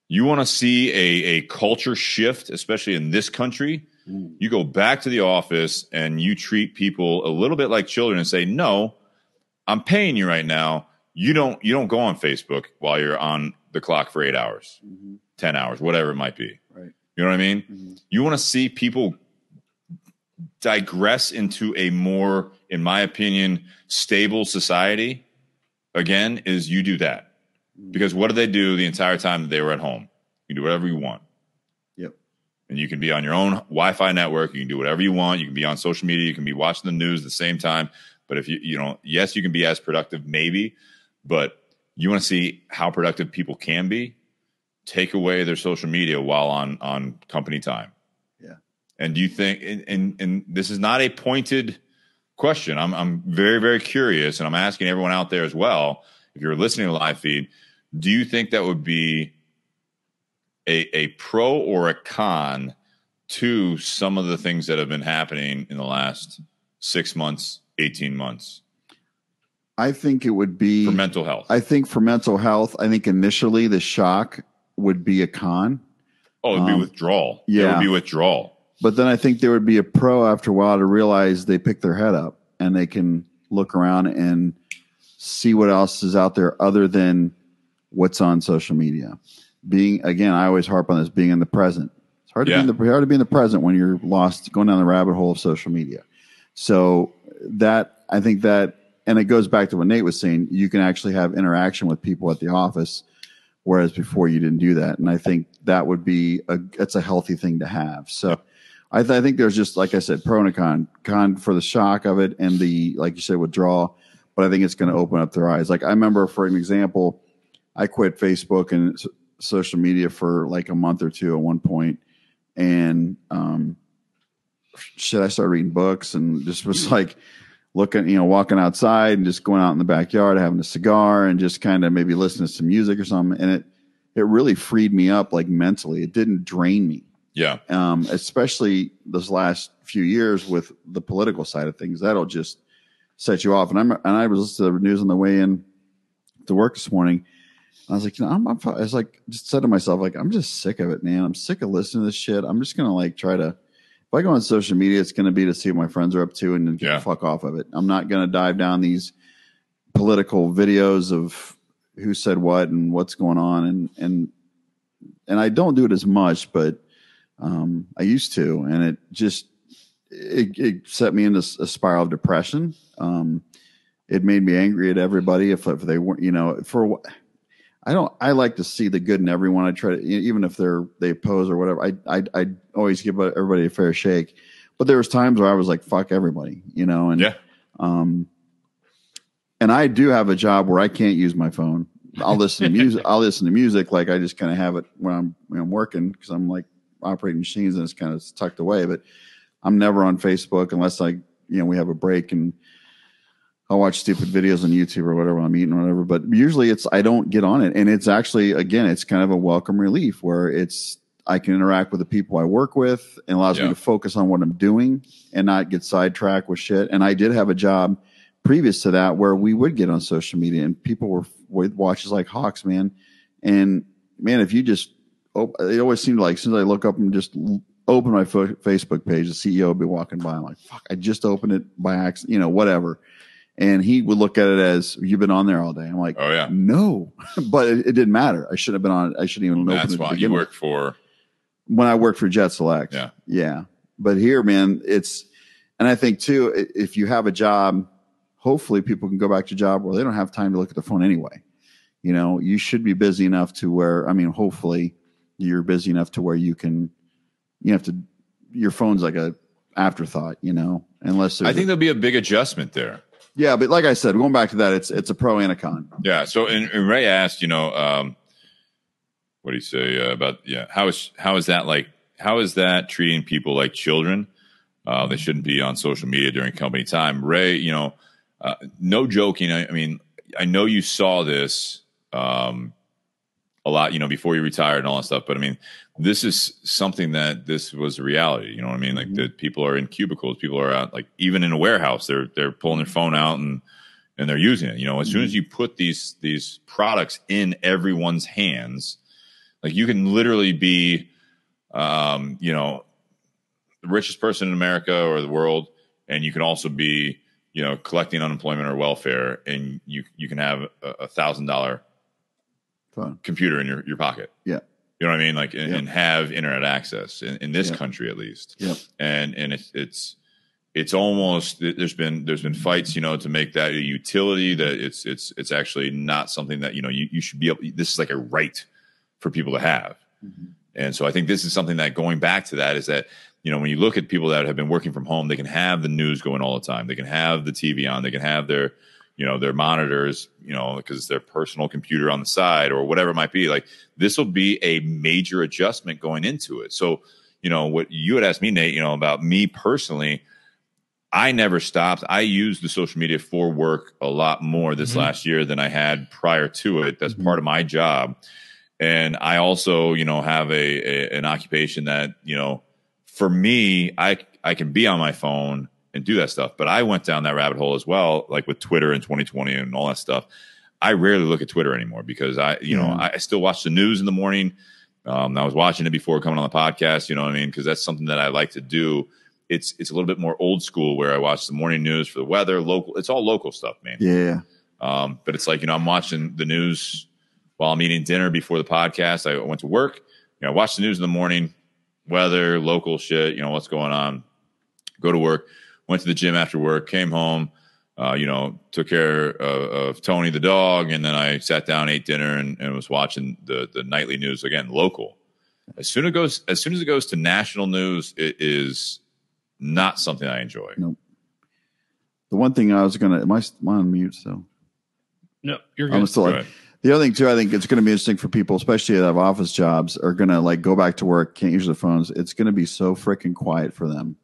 You want to see a culture shift, especially in this country. You go back to the office and you treat people a little bit like children and say, no, I'm paying you right now. You don't go on Facebook while you're on the clock for 8 hours, 10 hours, whatever it might be. Right. You know what I mean? You want to see people digress into a more, in my opinion, stable society. Again, is you do that. Because what did they do the entire time that they were at home? You can do whatever you want. Yep. And you can be on your own Wi-Fi network. You can do whatever you want. You can be on social media. You can be watching the news at the same time. But if yes, you can be as productive, maybe. But you want to see how productive people can be. Take away their social media while on company time. Yeah. And do you think? And this is not a pointed question. I'm very, very curious, and I'm asking everyone out there as well. If you're listening to the live feed, do you think that would be a pro or a con to some of the things that have been happening in the last 6 months, 18 months? I think it would be for mental health. I think for mental health, I think initially the shock would be a con. Oh, it'd be withdrawal. Yeah. It would be withdrawal. But then I think there would be a pro after a while to realize they pick their head up and they can look around and see what else is out there other than what's on social media. Again, I always harp on this, being in the present. It's hard to be in the present when you're lost going down the rabbit hole of social media. So I think that, and it goes back to what Nate was saying, you can actually have interaction with people at the office, whereas before you didn't do that. And I think that would be it's a healthy thing to have. So I think there's just, like I said, pro and a con. Con for the shock of it and the, like you said, withdrawal. But I think it's going to open up their eyes. Like I remember, for an example, I quit Facebook and social media for like a month or two at one point, and I started reading books and just was like looking, walking outside and just going out in the backyard, having a cigar and just kind of maybe listening to some music or something. And it really freed me up, like mentally. It didn't drain me. Yeah. Especially those last few years with the political side of things, that'll just set you off. And I was listening to the news on the way in to work this morning. I was like, I was like, just said to myself, like, I'm just sick of it, man. I'm sick of listening to this shit. I'm just going to like try to, if I go on social media, it's going to be to see what my friends are up to and then get the fuck off of it. I'm not going to dive down these political videos of who said what and what's going on. And I don't do it as much, but I used to, and it just, it set me into a spiral of depression. It made me angry at everybody if they weren't, I like to see the good in everyone. I try to, even if they oppose or whatever, I always give everybody a fair shake. But there was times where I was like, fuck everybody, and I do have a job where I can't use my phone. I'll listen to music. Like I just kind of have it when I'm working, because I'm like operating machines and it's kind of tucked away, but I'm never on Facebook unless we have a break and I'll watch stupid videos on YouTube or whatever I'm eating or whatever. But usually I don't get on it. And it's actually, again, it's kind of a welcome relief where I can interact with the people I work with and allows me to focus on what I'm doing and not get sidetracked with shit. And I did have a job previous to that where we would get on social media and people would watch us like hawks, man. And man, if you just, it always seemed like as soon as I look up and just open my Facebook page, the CEO would be walking by. I'm like, fuck, I just opened it by accident, whatever. And he would look at it as, you've been on there all day. I'm like, oh yeah, no, but it didn't matter. I should have been on it. I shouldn't even open it. That's why you work for. When I worked for Jet Select. Yeah. Yeah. But here, man, And I think too, if you have a job, hopefully people can go back to a job where they don't have time to look at their phone anyway. You know, you should be busy enough to where, I mean, hopefully you're busy enough to where you have to, your phone's like a afterthought, you know, unless I think there'll be a big adjustment there. Yeah. But like I said, going back to that, it's a pro and a con. Yeah. So, and Ray asked, you know, what do you say about, how is that treating people like children? They shouldn't be on social media during company time. Ray, you know, no joking. I mean, I know you saw this a lot, you know, before you retired and all that stuff. But I mean, this is something that this was a reality. You know what I mean? Like that people are in cubicles, people are out, like even in a warehouse, they're pulling their phone out and they're using it. You know, as soon as you put these products in everyone's hands, like you can literally be, you know, the richest person in America or the world, and you can also be, you know, collecting unemployment or welfare, and you can have a $1,000 computer in your pocket. Yeah. You know what I mean? Like, and have internet access in this country, at least. Yeah. And it's almost, there's been fights, you know, to make that a utility, that it's actually not something that, you know, you should be able, this is like a right for people to have. Mm-hmm. And so I think this is something that, going back to that, is that, you know, when you look at people that have been working from home, they can have the news going all the time. They can have the TV on. They can have their, you know, their monitors, you know, because it's their personal computer on the side or whatever it might be. Like, this will be a major adjustment going into it. So, you know, what you had asked me, Nate, you know, about me personally, I never stopped. I used the social media for work a lot more this last year than I had prior to it. That's part of my job. And I also, you know, have an occupation that, you know, for me, I can be on my phone and do that stuff. But I went down that rabbit hole as well, like with Twitter in 2020 and all that stuff. I rarely look at Twitter anymore because I still watch the news in the morning. I was watching it before coming on the podcast, you know what I mean? Because that's something that I like to do. It's a little bit more old school, where I watch the morning news for the weather, local. It's all local stuff, man. Yeah. But it's like, you know, I'm watching the news while I'm eating dinner before the podcast. I went to work, you know, watch the news in the morning, weather, local shit, you know, what's going on, go to work, went to the gym after work, came home, you know, took care of Tony, the dog. And then I sat down, ate dinner, and was watching the nightly news, again, local. As soon as it goes to national news, it is not something I enjoy. Nope. The one thing I was am I on mute still? No, you're good. I'm still like, the other thing too, I think it's going to be interesting for people, especially that have office jobs, are going to like go back to work, can't use their phones. It's going to be so freaking quiet for them.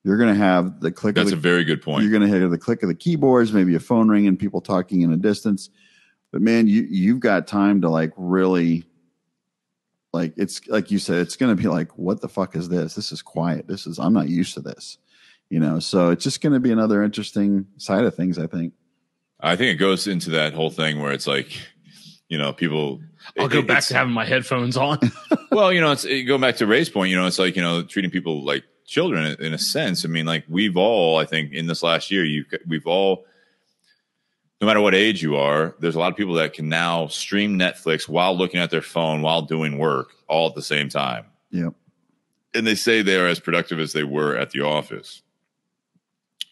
You're going to have the click. That's a very good point. You're going to hear the click of the keyboards, maybe a phone ringing, people talking in a distance. But man, you've got time to like really, like, it's like you said, it's going to be like, what the fuck is this? This is quiet. I'm not used to this, you know? So it's just going to be another interesting side of things, I think. I think it goes into that whole thing where it's like, you know, people. I'll go back to having my headphones on. Well, you know, going back to Ray's point, you know, it's like, you know, treating people like children in a sense. I mean, like, we've all, I think, in this last year, we've all, no matter what age you are, there's a lot of people that can now stream Netflix while looking at their phone while doing work all at the same time. Yep. And they say they're as productive as they were at the office.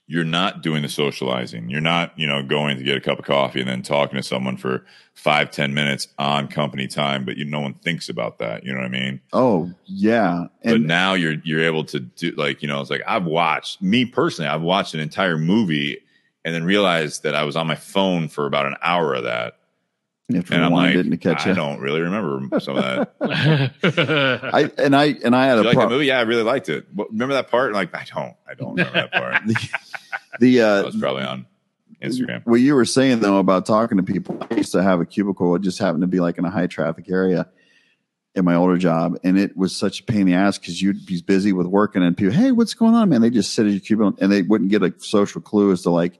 You're not doing the socializing. You're not, you know, going to get a cup of coffee and then talking to someone for 5-10 minutes on company time, but no one thinks about that. You know what I mean? Oh, yeah. But now you're able to do, like, you know, it's like, I've watched an entire movie and then realized that I was on my phone for about an hour of that. And I'm like, I don't really remember some of that. I had a that movie. Yeah, I really liked it. Remember that part? Like, I don't remember that part. That was probably on Instagram. What you were saying though about talking to people, I used to have a cubicle. It just happened to be like in a high traffic area in my older job, and it was such a pain in the ass because you'd be busy with working and people, hey, what's going on, man? They just sit at your cubicle and they wouldn't get a social clue as to like,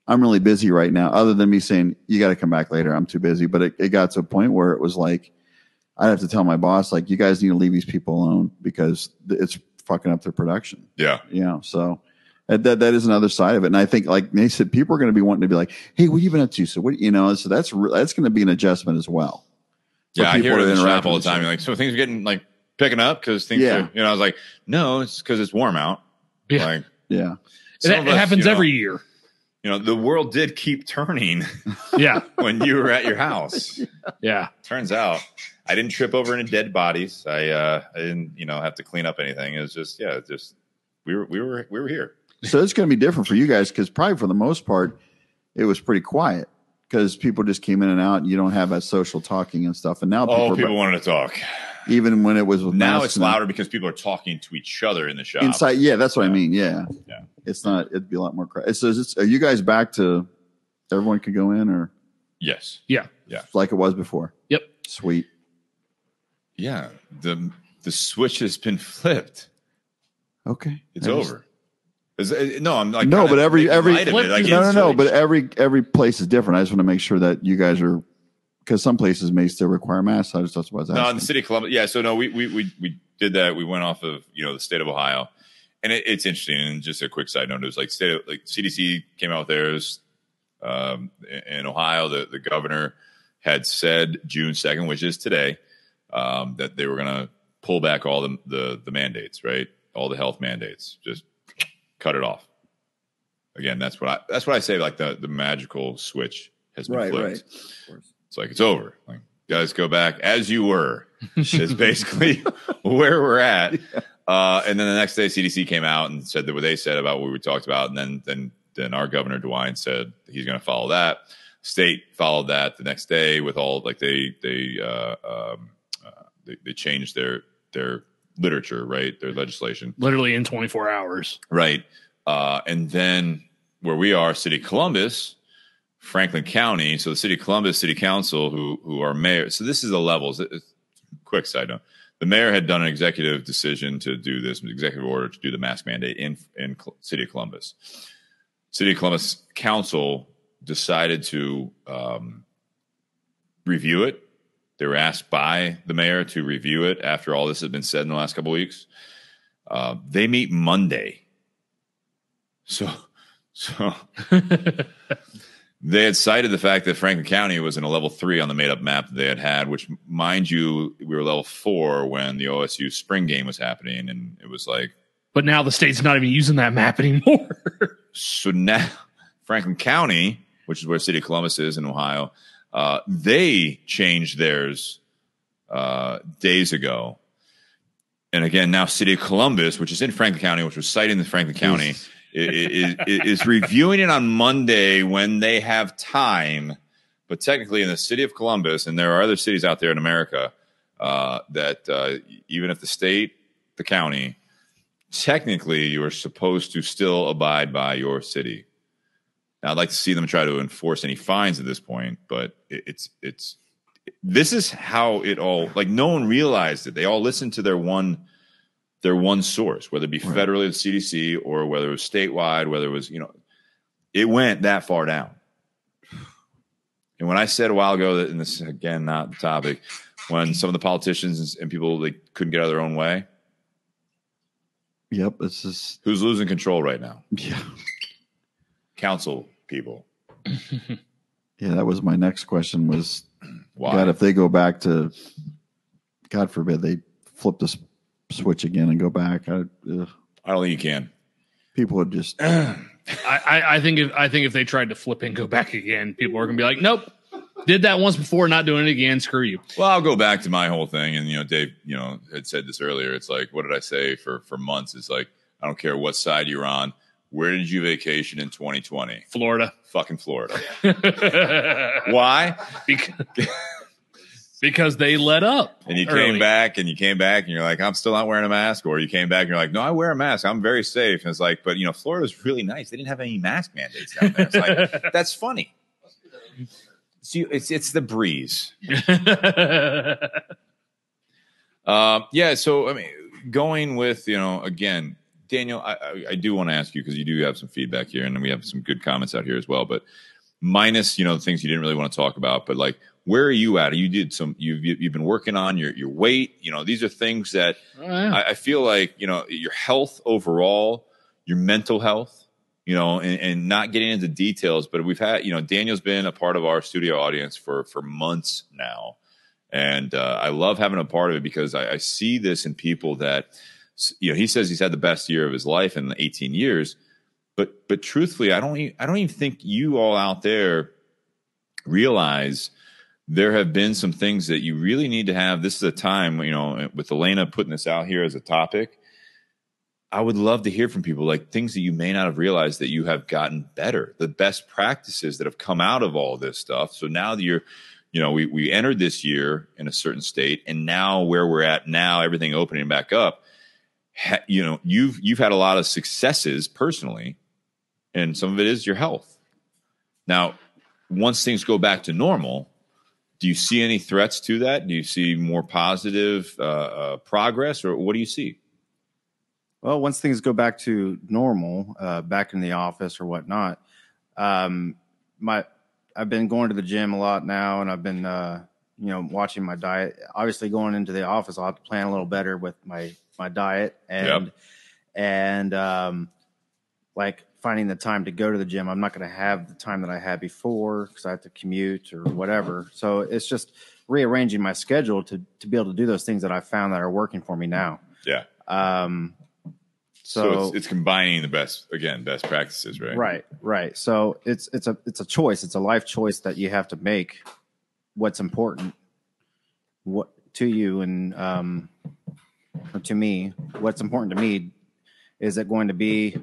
I'm really busy right now, other than me saying, you got to come back later. I'm too busy. But it got to a point where it was like, I'd have to tell my boss, like, you guys need to leave these people alone because it's fucking up their production. Yeah. You know, so that is another side of it. And I think, like they said, people are going to be wanting to be like, hey, what have you been up to? So what, you know, so that's going to be an adjustment as well. Yeah. I hear it in the shop all the time. You're like, so things are getting like picking up because things are, you know, I was like, no, it's because it's warm out. Yeah. Like, Yeah. It happens every year. You know, the world did keep turning. Yeah. When you were at your house. Yeah. Turns out I didn't trip over any dead bodies. I didn't, have to clean up anything. It was just, we were here. So it's going to be different for you guys because probably for the most part, it was pretty quiet because people just came in and out and you don't have that social talking and stuff. And now people wanted to talk. Even when it was with now it's louder because people are talking to each other in the shop. Inside, yeah, that's what I mean. Yeah. It's not. It'd be a lot more crowded. So are you guys back to everyone could go in or? Yes. Yeah. Like it was before. Yep. Sweet. Yeah. The switch has been flipped. Okay. It's over. I'm like but every no. But every place is different. I just want to make sure that you guys are. Because some places may still require masks. That's what I was asking. No, in the city of Columbus. Yeah, so no, we did that. We went off of the state of Ohio, and it's interesting. And just a quick side note: it was like CDC came out with theirs in Ohio. The governor had said June 2nd, which is today, that they were going to pull back all the mandates, right? All the health mandates, just cut it off. Again, that's what I say. Like the magical switch has been flipped. Right. Of course. It's like it's over. Like, guys, go back as you were. Is basically where we're at. And then the next day, CDC came out and said that what they said about what we talked about, and then our governor DeWine said he's going to follow that. State followed that the next day with all they changed their literature, right? Their legislation, literally in 24 hours, right? And then where we are, City of Columbus. Franklin County, so the City of Columbus City Council, who are mayor. So this is the levels. Quick side note: the mayor had done an executive decision to do this, executive order to do the mask mandate in City of Columbus. City of Columbus Council decided to review it. They were asked by the mayor to review it after all this had been said in the last couple of weeks. They meet Monday, so. They had cited the fact that Franklin County was in a level 3 on the made-up map that they had, which, mind you, we were level 4 when the OSU spring game was happening, and it was like... But now the state's not even using that map anymore. So now Franklin County, which is where City of Columbus is in Ohio, they changed theirs days ago. And again, now City of Columbus, which is in Franklin County, which was citing the Franklin County... is reviewing it on Monday when they have time. But technically in the city of Columbus, and there are other cities out there in America, that even if the state, the county, technically you are supposed to still abide by your city. Now, I'd like to see them try to enforce any fines at this point, but this is how it all, like, no one realized it. They all listened to their one source, whether it be federally, the CDC, or whether it was statewide, whether it was, it went that far down. And when I said a while ago that, and this is again not the topic, when some of the politicians and people, they couldn't get out of their own way. Yep, it's just who's losing control right now. Yeah, council people. Yeah, that was my next question. Was why? God, if they go back to, God forbid, they flip the switch again and go back. I don't think you can. People would just. I think if they tried to flip and go back again, people are going to be like, nope, did that once before, not doing it again. Screw you. Well, I'll go back to my whole thing, and Dave, had said this earlier. It's like, what did I say for months? It's like, I don't care what side you're on. Where did you vacation in 2020? Florida. Fucking Florida. Why? Because they let up. And you came back and you're like, I'm still not wearing a mask. Or you came back and you're like, no, I wear a mask. I'm very safe. And it's like, but Florida's really nice. They didn't have any mask mandates down there. It's like, that's funny. It's the breeze. Yeah. So, I mean, going with, again, Daniel, I do want to ask you, because you do have some feedback here and we have some good comments out here as well, but minus, the things you didn't really want to talk about, but like, where are you at? You've been working on your weight. These are things that I feel like, your health overall, your mental health, and not getting into details, but we've had, Daniel's been a part of our studio audience for months now. And I love having a part of it because I see this in people that he says he's had the best year of his life in 18 years. But truthfully, I don't even think you all out there realize there have been some things that you really need to have. This is a time, with Elena putting this out here as a topic, I would love to hear from people, like things that you may not have realized that you have gotten better, the best practices that have come out of all this stuff. So now that we entered this year in a certain state, and now where we're at now, everything opening back up, you've had a lot of successes personally, and some of it is your health. Now, once things go back to normal, do you see any threats to that? Do you see more positive progress, or what do you see? Well, once things go back to normal, back in the office or whatnot, I've been going to the gym a lot now, and I've been, watching my diet. Obviously, going into the office, I'll have to plan a little better with my diet and like finding the time to go to the gym. I'm not going to have the time that I had before because I have to commute or whatever. So it's just rearranging my schedule to be able to do those things that I found that are working for me now. Yeah. So it's combining the best practices, right? Right. So it's a choice. It's a life choice that you have to make. What's important, what to you and or to me? What's important to me? Is it going to be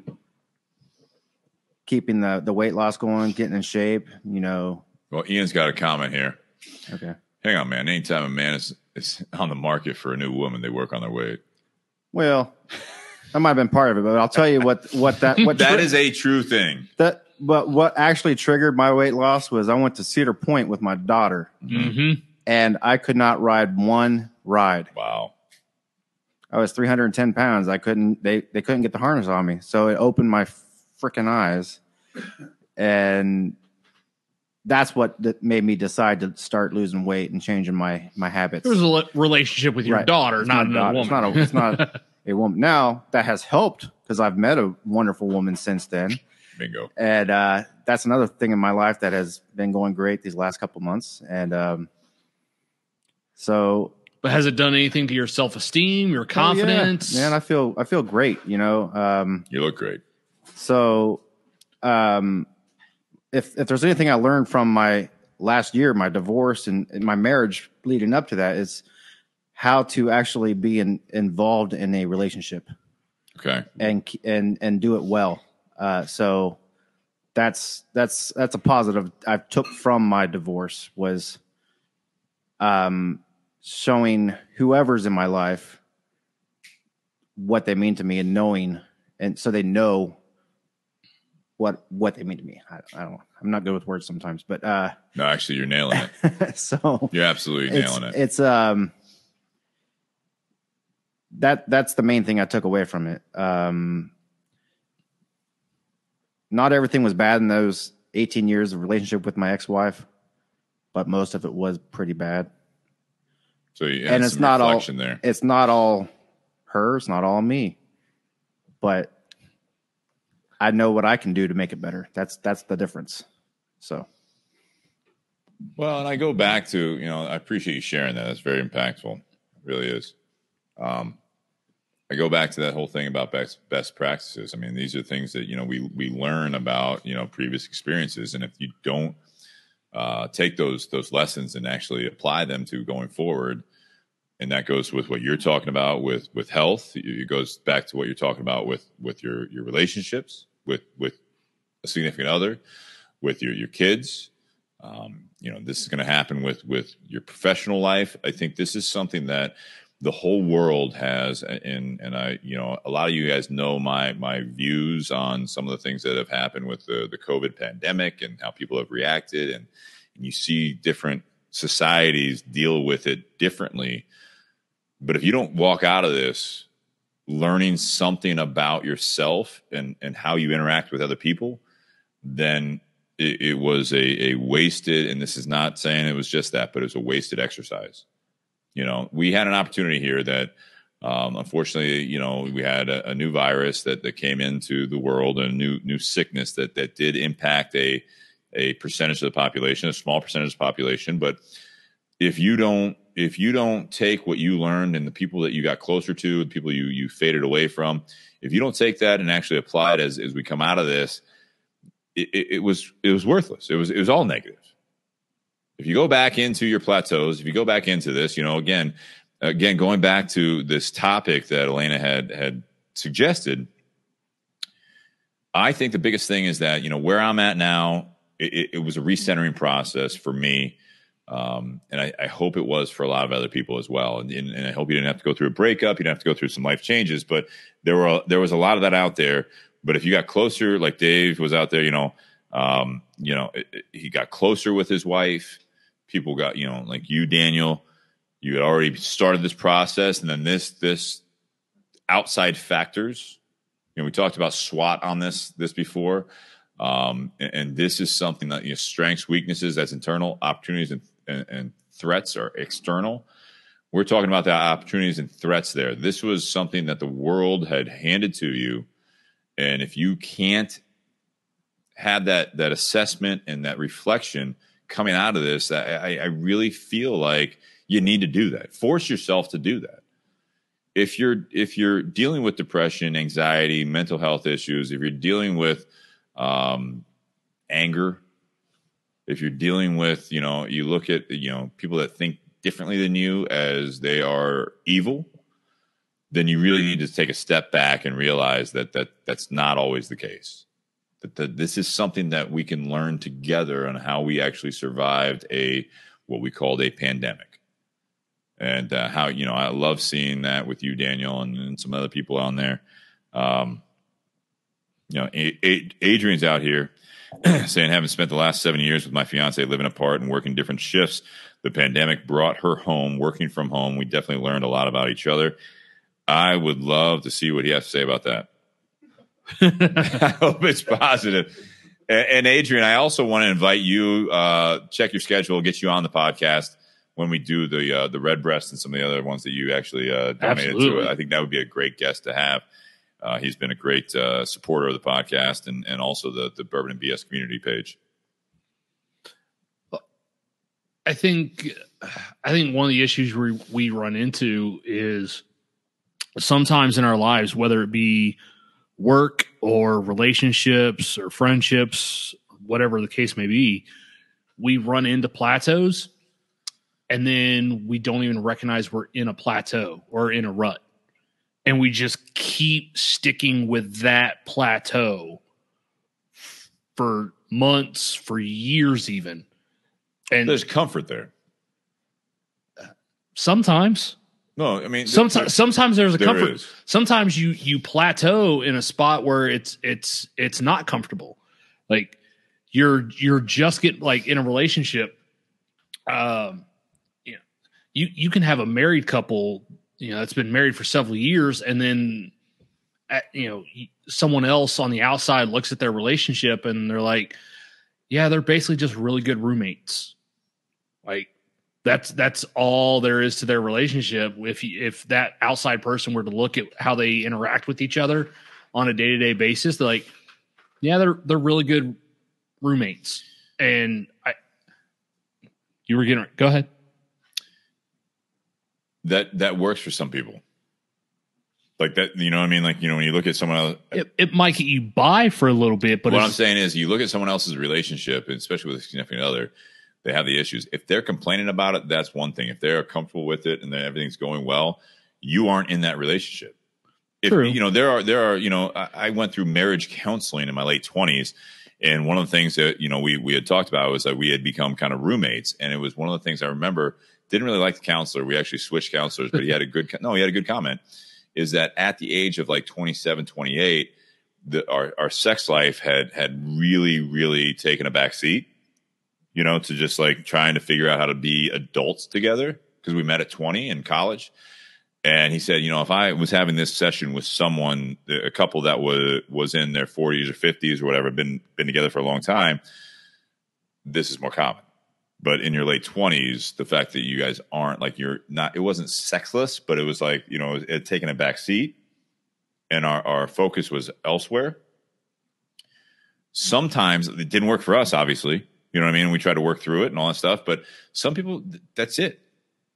keeping the weight loss going, getting in shape? Well, Ian's got a comment here. Okay. Hang on, man. Anytime a man is on the market for a new woman, they work on their weight. Well, that might have been part of it, but I'll tell you what that is a true thing. But what actually triggered my weight loss was I went to Cedar Point with my daughter, and I could not ride one ride. Wow. I was 310 pounds. They couldn't get the harness on me. So it opened my freaking eyes. And that's what made me decide to start losing weight and changing my habits. There's a relationship with your daughter, not a woman. It's not a woman. Now, that has helped because I've met a wonderful woman since then. Bingo. And that's another thing in my life that has been going great these last couple months. And But has it done anything to your self-esteem, your confidence? Yeah. Man, I feel great, You look great. So if there's anything I learned from my last year, my divorce and my marriage leading up to that, is how to actually be involved in a relationship. Okay. And do it well. So that's a positive I took from my divorce, was showing whoever's in my life what they mean to me, and knowing, and so they know what they mean to me. I don't know. I'm not good with words sometimes, but no, actually you're nailing it. So you're absolutely nailing it. It's that's the main thing I took away from it. Not everything was bad in those 18 years of relationship with my ex-wife, but most of it was pretty bad. So it's not all there. It's not all her. It's not all me. But I know what I can do to make it better. That's the difference. So. Well, and I go back to, I appreciate you sharing that. That's very impactful. It really is. I go back to that whole thing about best practices. I mean, these are things that, we learn about, previous experiences. And if you don't take those lessons and actually apply them to going forward, and that goes with what you're talking about with health. It goes back to what you're talking about with your relationships, with a significant other, with your kids. This is going to happen with your professional life. I think this is something that the whole world has, and I, a lot of you guys know my views on some of the things that have happened with the COVID pandemic and how people have reacted, and you see different societies deal with it differently. But if you don't walk out of this learning something about yourself and how you interact with other people, then it was a wasted, and this is not saying it was just that, but it was a wasted exercise. We had an opportunity here that, unfortunately, we had a new virus that came into the world, and a new sickness that did impact a percentage of the population, a small percentage of the population, but if you don't take what you learned and the people that you got closer to, the people you faded away from, if you don't take that and actually apply it as we come out of this, it was worthless. It was all negative. If you go back into your plateaus, if you go back into this, again, going back to this topic that Elena had suggested, I think the biggest thing is that, where I'm at now, it was a recentering process for me. And I hope it was for a lot of other people as well. And I hope you didn't have to go through a breakup. You didn't have to go through some life changes, but there was a lot of that out there. But if you got closer, like Dave was out there, he got closer with his wife. People got, like you, Daniel, you had already started this process, and then this outside factors. We talked about SWOT on this before, and this is something that strengths, weaknesses, that's internal, opportunities and threats are external. We're talking about the opportunities and threats there. This was something that the world had handed to you, and if you can't have that assessment and that reflection coming out of this, I really feel like you need to do that. Force yourself to do that. If you're dealing with depression, anxiety, mental health issues, if you're dealing with anger, if you're dealing with, you look at, people that think differently than you as they are evil, then you really need to take a step back and realize that's not always the case. That this is something that we can learn together on how we actually survived what we called a pandemic. And how, I love seeing that with you, Daniel, and some other people on there. Adrian's out here saying, having spent the last 7 years with my fiance living apart and working different shifts, the pandemic brought her home, working from home. We definitely learned a lot about each other. I would love to see what he has to say about that. I hope it's positive. And Adrian, I also want to invite you, check your schedule, get you on the podcast when we do the Red Breast and some of the other ones that you actually donated to it. I think that would be a great guest to have. He's been a great supporter of the podcast and also the Bourbon and BS community page. I think one of the issues we run into is sometimes in our lives, whether it be work or relationships or friendships, whatever the case may be, we run into plateaus and then we don't even recognize we're in a plateau or in a rut. And we just keep sticking with that plateau for months, for years even. And there's comfort there. Sometimes. No, I mean sometimes there's a comfort. Is. Sometimes you plateau in a spot where it's not comfortable. Like you're just getting, like, in a relationship. You can have a married couple, that's been married for several years, and then someone else on the outside looks at their relationship and they're like, yeah, they're basically just really good roommates. Like that's all there is to their relationship. If that outside person were to look at how they interact with each other on a day-to-day basis, they're like, yeah, they're really good roommates. And you were getting, go ahead. That works for some people. Like that, you know what I mean? Like, when you look at someone else, it might get you by for a little bit, but what I'm saying is you look at someone else's relationship, especially with a significant other, they have the issues. If they're complaining about it, that's one thing. If they're comfortable with it and then everything's going well, you aren't in that relationship. True. There are, I went through marriage counseling in my late 20s. And one of the things that, we had talked about was that we had become kind of roommates. And it was one of the things I remember, didn't really like the counselor. We actually switched counselors, but he had a good comment, is that at the age of like 27, 28, our sex life had really, really taken a back seat, to just like trying to figure out how to be adults together, because we met at 20 in college. And he said, if I was having this session with someone, a couple that was in their 40s or 50s or whatever, been together for a long time, this is more common. But in your late 20s, the fact that you guys aren't, like, you're not, it wasn't sexless, but it was like, it had taken a back seat and our focus was elsewhere. Sometimes it didn't work for us, obviously. You know what I mean? We try to work through it and all that stuff. But some people, that's it.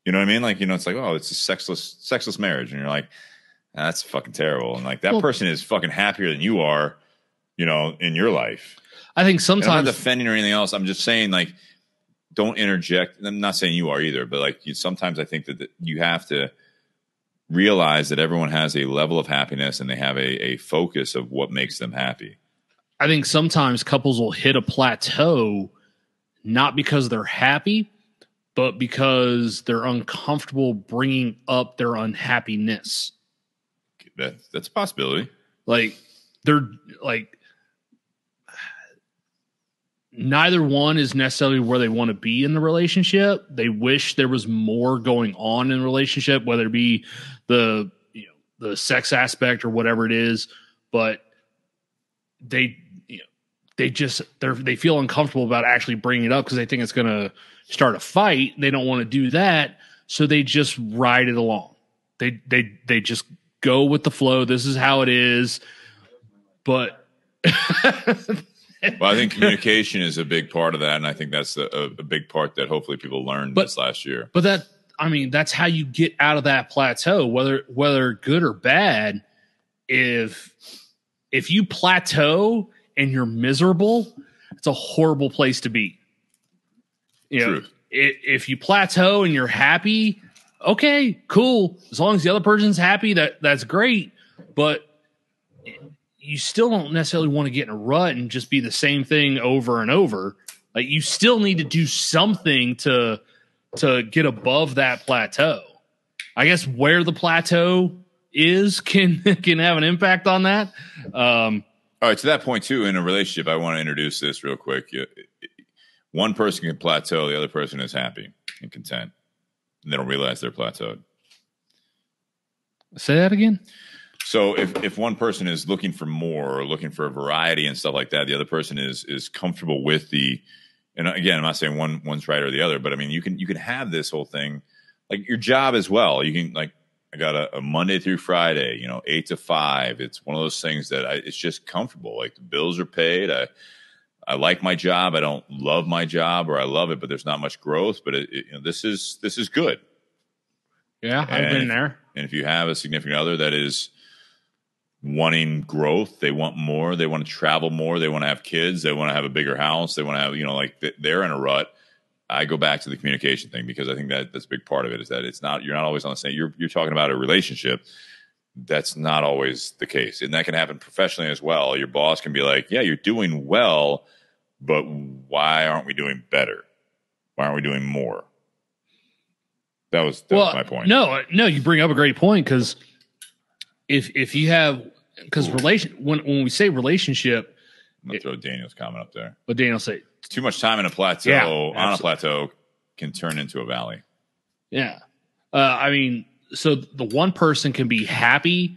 You know what I mean? Like, it's like, oh, it's a sexless marriage. And you're like, that's fucking terrible. And like that person is fucking happier than you are, in your life. I think sometimes, and I'm not defending or anything else. I'm just saying, like, don't interject. I'm not saying you are either, but like sometimes I think that you have to realize that everyone has a level of happiness and they have a focus of what makes them happy. I think sometimes couples will hit a plateau not because they're happy, but because they're uncomfortable bringing up their unhappiness. That's a possibility. Like they're like, neither one is necessarily where they want to be in the relationship. They wish there was more going on in the relationship, whether it be the sex aspect or whatever it is, but they feel uncomfortable about actually bringing it up because they think it's going to start a fight. They don't want to do that, so they just ride it along. They just go with the flow. This is how it is, but. Well, I think communication is a big part of that, and I think that's a big part that hopefully people learned this last year. But that's how you get out of that plateau, whether good or bad. If you plateau and you're miserable, it's a horrible place to be. If you plateau and you're happy, okay, cool. As long as the other person's happy, that's great. But you still don't necessarily want to get in a rut and just be the same thing over and over. Like you still need to do something to get above that plateau. I guess where the plateau is can have an impact on that. All right, to that point too, in a relationship, I want to introduce this real quick. One person can plateau, the other person is happy and content, and they don't realize they're plateaued. Say that again. So if one person is looking for more or looking for a variety and stuff like that, the other person is comfortable with and again, I'm not saying one's right or the other, but I mean, you can have this whole thing, like your job as well. You can, like, I got a Monday through Friday, 8 to 5. It's one of those things that it's just comfortable. Like the bills are paid. I like my job. I don't love my job, or I love it, but there's not much growth, but this is good. Yeah. I've been there. And if you have a significant other that is wanting growth, they want more, they want to travel more, they want to have kids, they want to have a bigger house, they want to have, they're in a rut. I go back to the communication thing because I think that's a big part of it, is that you're not always on the same, you're talking about a relationship. That's not always the case. And that can happen professionally as well. Your boss can be like, yeah, you're doing well, but why aren't we doing better? Why aren't we doing more? That was my point. No, you bring up a great point, because if you have, because when we say relationship, I'm gonna throw Daniel's comment up there. What Daniel say? Too much time in a plateau on a plateau can turn into a valley. Yeah, I mean, so the one person can be happy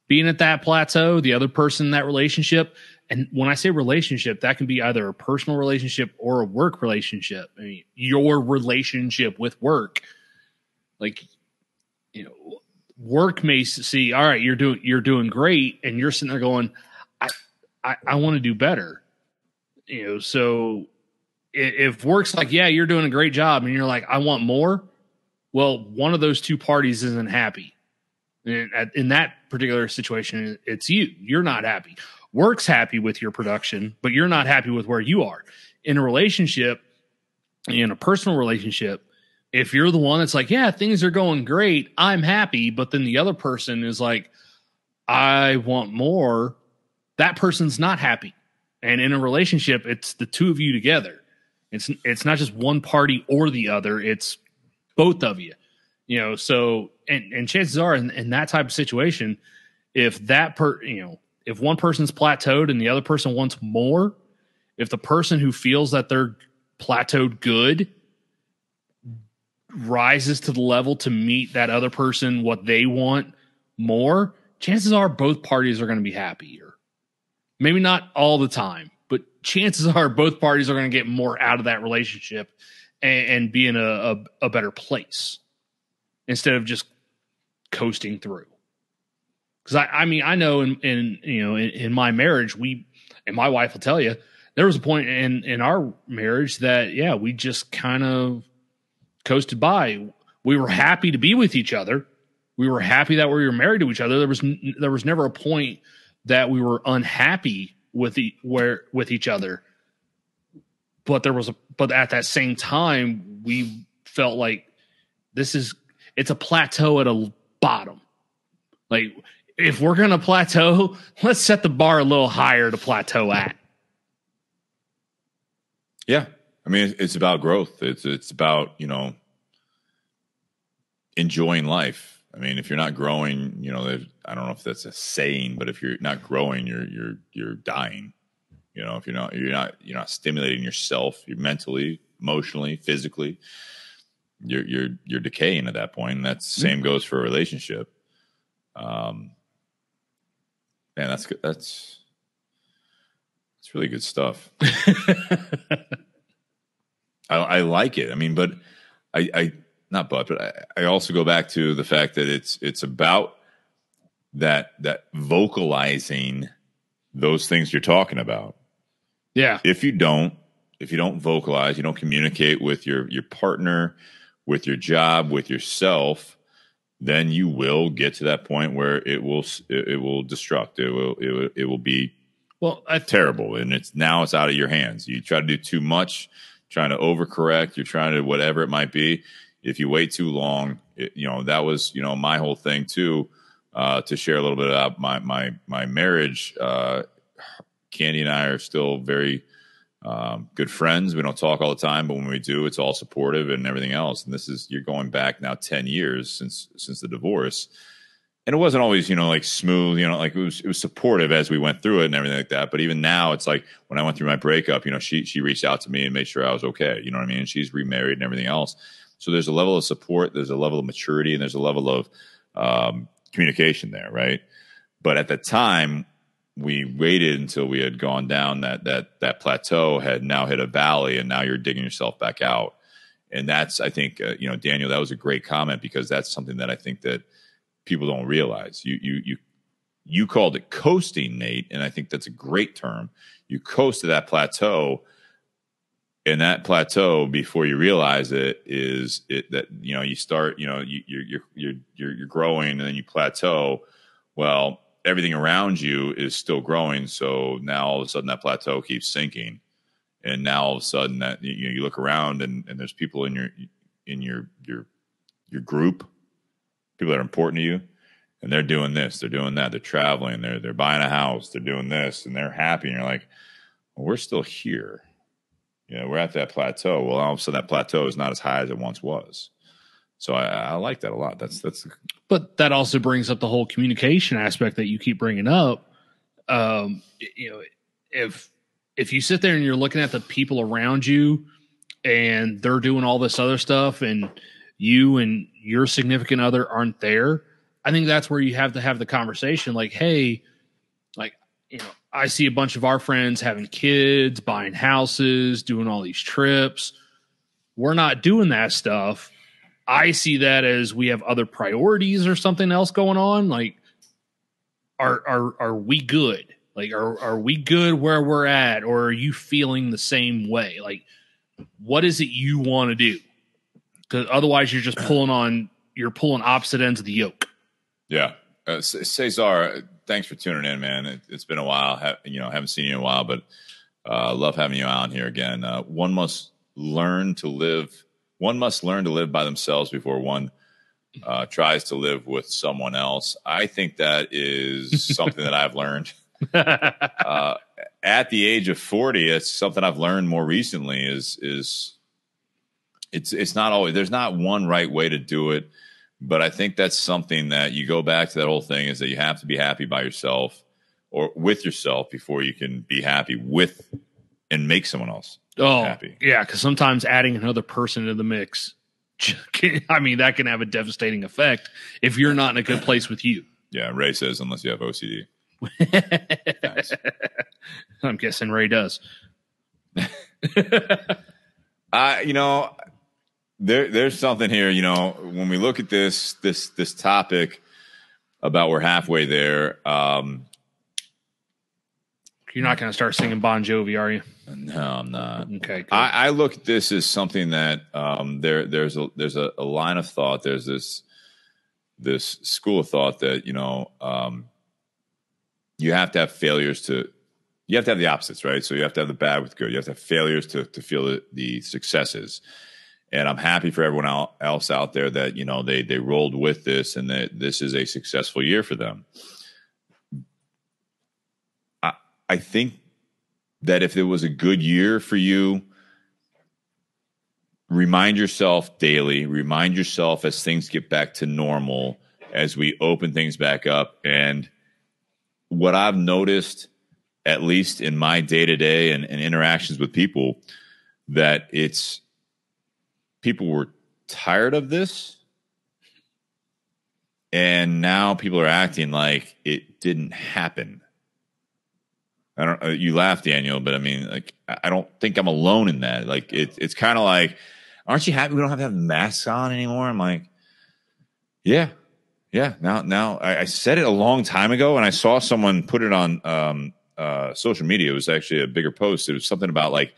being at that plateau, the other person in that relationship. And when I say relationship, that can be either a personal relationship or a work relationship. I mean, your relationship with work, like, work may see, all right, you're doing great, and you're sitting there going, I want to do better. So if work's like, yeah, you're doing a great job, and you're like, I want more. Well, one of those two parties isn't happy. And in that particular situation, it's you. You're not happy. Work's happy with your production, but you're not happy with where you are. In a relationship, in a personal relationship, if you're the one that's like, yeah, things are going great, I'm happy, but then the other person is like, I want more, that person's not happy. And in a relationship, it's the two of you together. It's not just one party or the other, it's both of you. So and chances are in that type of situation, if if one person's plateaued and the other person wants more, if the person who feels that they're plateaued good rises to the level to meet that other person what they want more, chances are both parties are going to be happier. Maybe not all the time, but chances are both parties are going to get more out of that relationship and be in a better place instead of just coasting through. Because I know in my marriage, and my wife will tell you, there was a point in our marriage that, yeah, we just kind of coasted by. We were happy to be with each other. We were happy that we were married to each other. There was never a point that we were unhappy with each other. But at that same time, we felt like it's a plateau at a bottom. Like, if we're going to plateau, let's set the bar a little higher to plateau at. Yeah. I mean, it's about growth. It's about, you know, enjoying life. I mean, if you're not growing, you know, I don't know if that's a saying, but if you're not growing, you're dying. You know, if you're not stimulating yourself, you're mentally, emotionally, physically, you're decaying at that point. And that's same goes for a relationship. Man, that's good. That's really good stuff. I like it. I mean, but I also go back to the fact that it's about that vocalizing those things you're talking about. Yeah. If you don't vocalize, you don't communicate with your partner, with your job, with yourself, then you will get to that point where it will destruct. It will be terrible, and it's out of your hands. You try to do too much, trying to overcorrect, you're trying to whatever it might be. If you wait too long, that was my whole thing too. To share a little bit about my marriage, Candy and I are still very good friends. We don't talk all the time, but when we do, it's all supportive and everything else. And you're going back now 10 years since the divorce. And it wasn't always, like smooth, like it was supportive as we went through it and everything like that. But even now it's like when I went through my breakup, she reached out to me and made sure I was okay. You know what I mean? And she's remarried and everything else. So there's a level of support, there's a level of maturity, and there's a level of communication there. Right. But at the time, we waited until we had gone down that plateau, had now hit a valley, and now you're digging yourself back out. And that's, I think, Daniel, that was a great comment, because that's something that I think that people don't realize. You called it coasting, Nate, and I think that's a great term. You coast to that plateau, and that plateau, before you realize it, is that you start, you're growing, and then you plateau. Well, everything around you is still growing, so now all of a sudden that plateau keeps sinking, and now all of a sudden that you look around and there's people in your group, people that are important to you, and they're doing this, they're doing that, they're traveling, they're buying a house, they're doing this, and they're happy, and you're like, well, we're still here, we're at that plateau. Well, all of a sudden that plateau is not as high as it once was. So I like that a lot. But that also brings up the whole communication aspect that you keep bringing up. If you sit there and you're looking at the people around you and they're doing all this other stuff, and you and your significant other aren't there, I think that's where you have to have the conversation. Like, hey, I see a bunch of our friends having kids, buying houses, doing all these trips. We're not doing that stuff. I see that as we have other priorities or something else going on. Like, are we good? Like, are we good where we're at, or are you feeling the same way? Like, what is it you want to do? Because otherwise, you're just pulling opposite ends of the yoke. Yeah, Cesar, thanks for tuning in, man. It's been a while. Haven't seen you in a while, but love having you on here again. One must learn to live by themselves before one tries to live with someone else. I think that is something that I've learned at the age of 40. It's something I've learned more recently. Is it's not always, there's not one right way to do it, but I think that's something that you go back to that whole thing, is that you have to be happy by yourself or with yourself before you can be happy with and make someone else happy. Yeah, because sometimes adding another person into the mix, that can have a devastating effect if you're not in a good place with you. Yeah, Ray says unless you have OCD. Nice. I'm guessing Ray does. There's something here. When we look at this topic about we're halfway there. You're not going to start singing Bon Jovi, are you? No, I'm not. Okay. Good. I look at this as something that there's a line of thought. There's this school of thought that, you have to have failures you have to have the opposites, right? So you have to have the bad with good. You have to have failures to feel the successes. And I'm happy for everyone else out there that, they rolled with this and that this is a successful year for them. I think that if it was a good year for you, remind yourself daily, remind yourself as things get back to normal, as we open things back up. And what I've noticed, at least in my day-to-day and interactions with people, that people were tired of this. And now people are acting like it didn't happen. You laugh, Daniel, but I mean, like, I don't think I'm alone in that. Like, it's kind of like, aren't you happy we don't have to have masks on anymore? I'm like, yeah. Now I said it a long time ago, and I saw someone put it on social media. It was actually a bigger post. It was something about, like,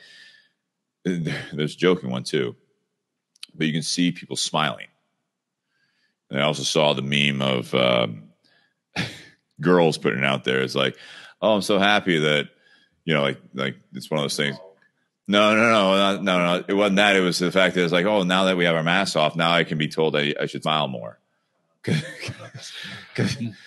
there's a joking one too, but you can see people smiling. And I also saw the meme of girls putting it out there. It's like, oh, I'm so happy that, like it's one of those things. No. It wasn't that. It was the fact that it's like, oh, now that we have our masks off, now I can be told I should smile more.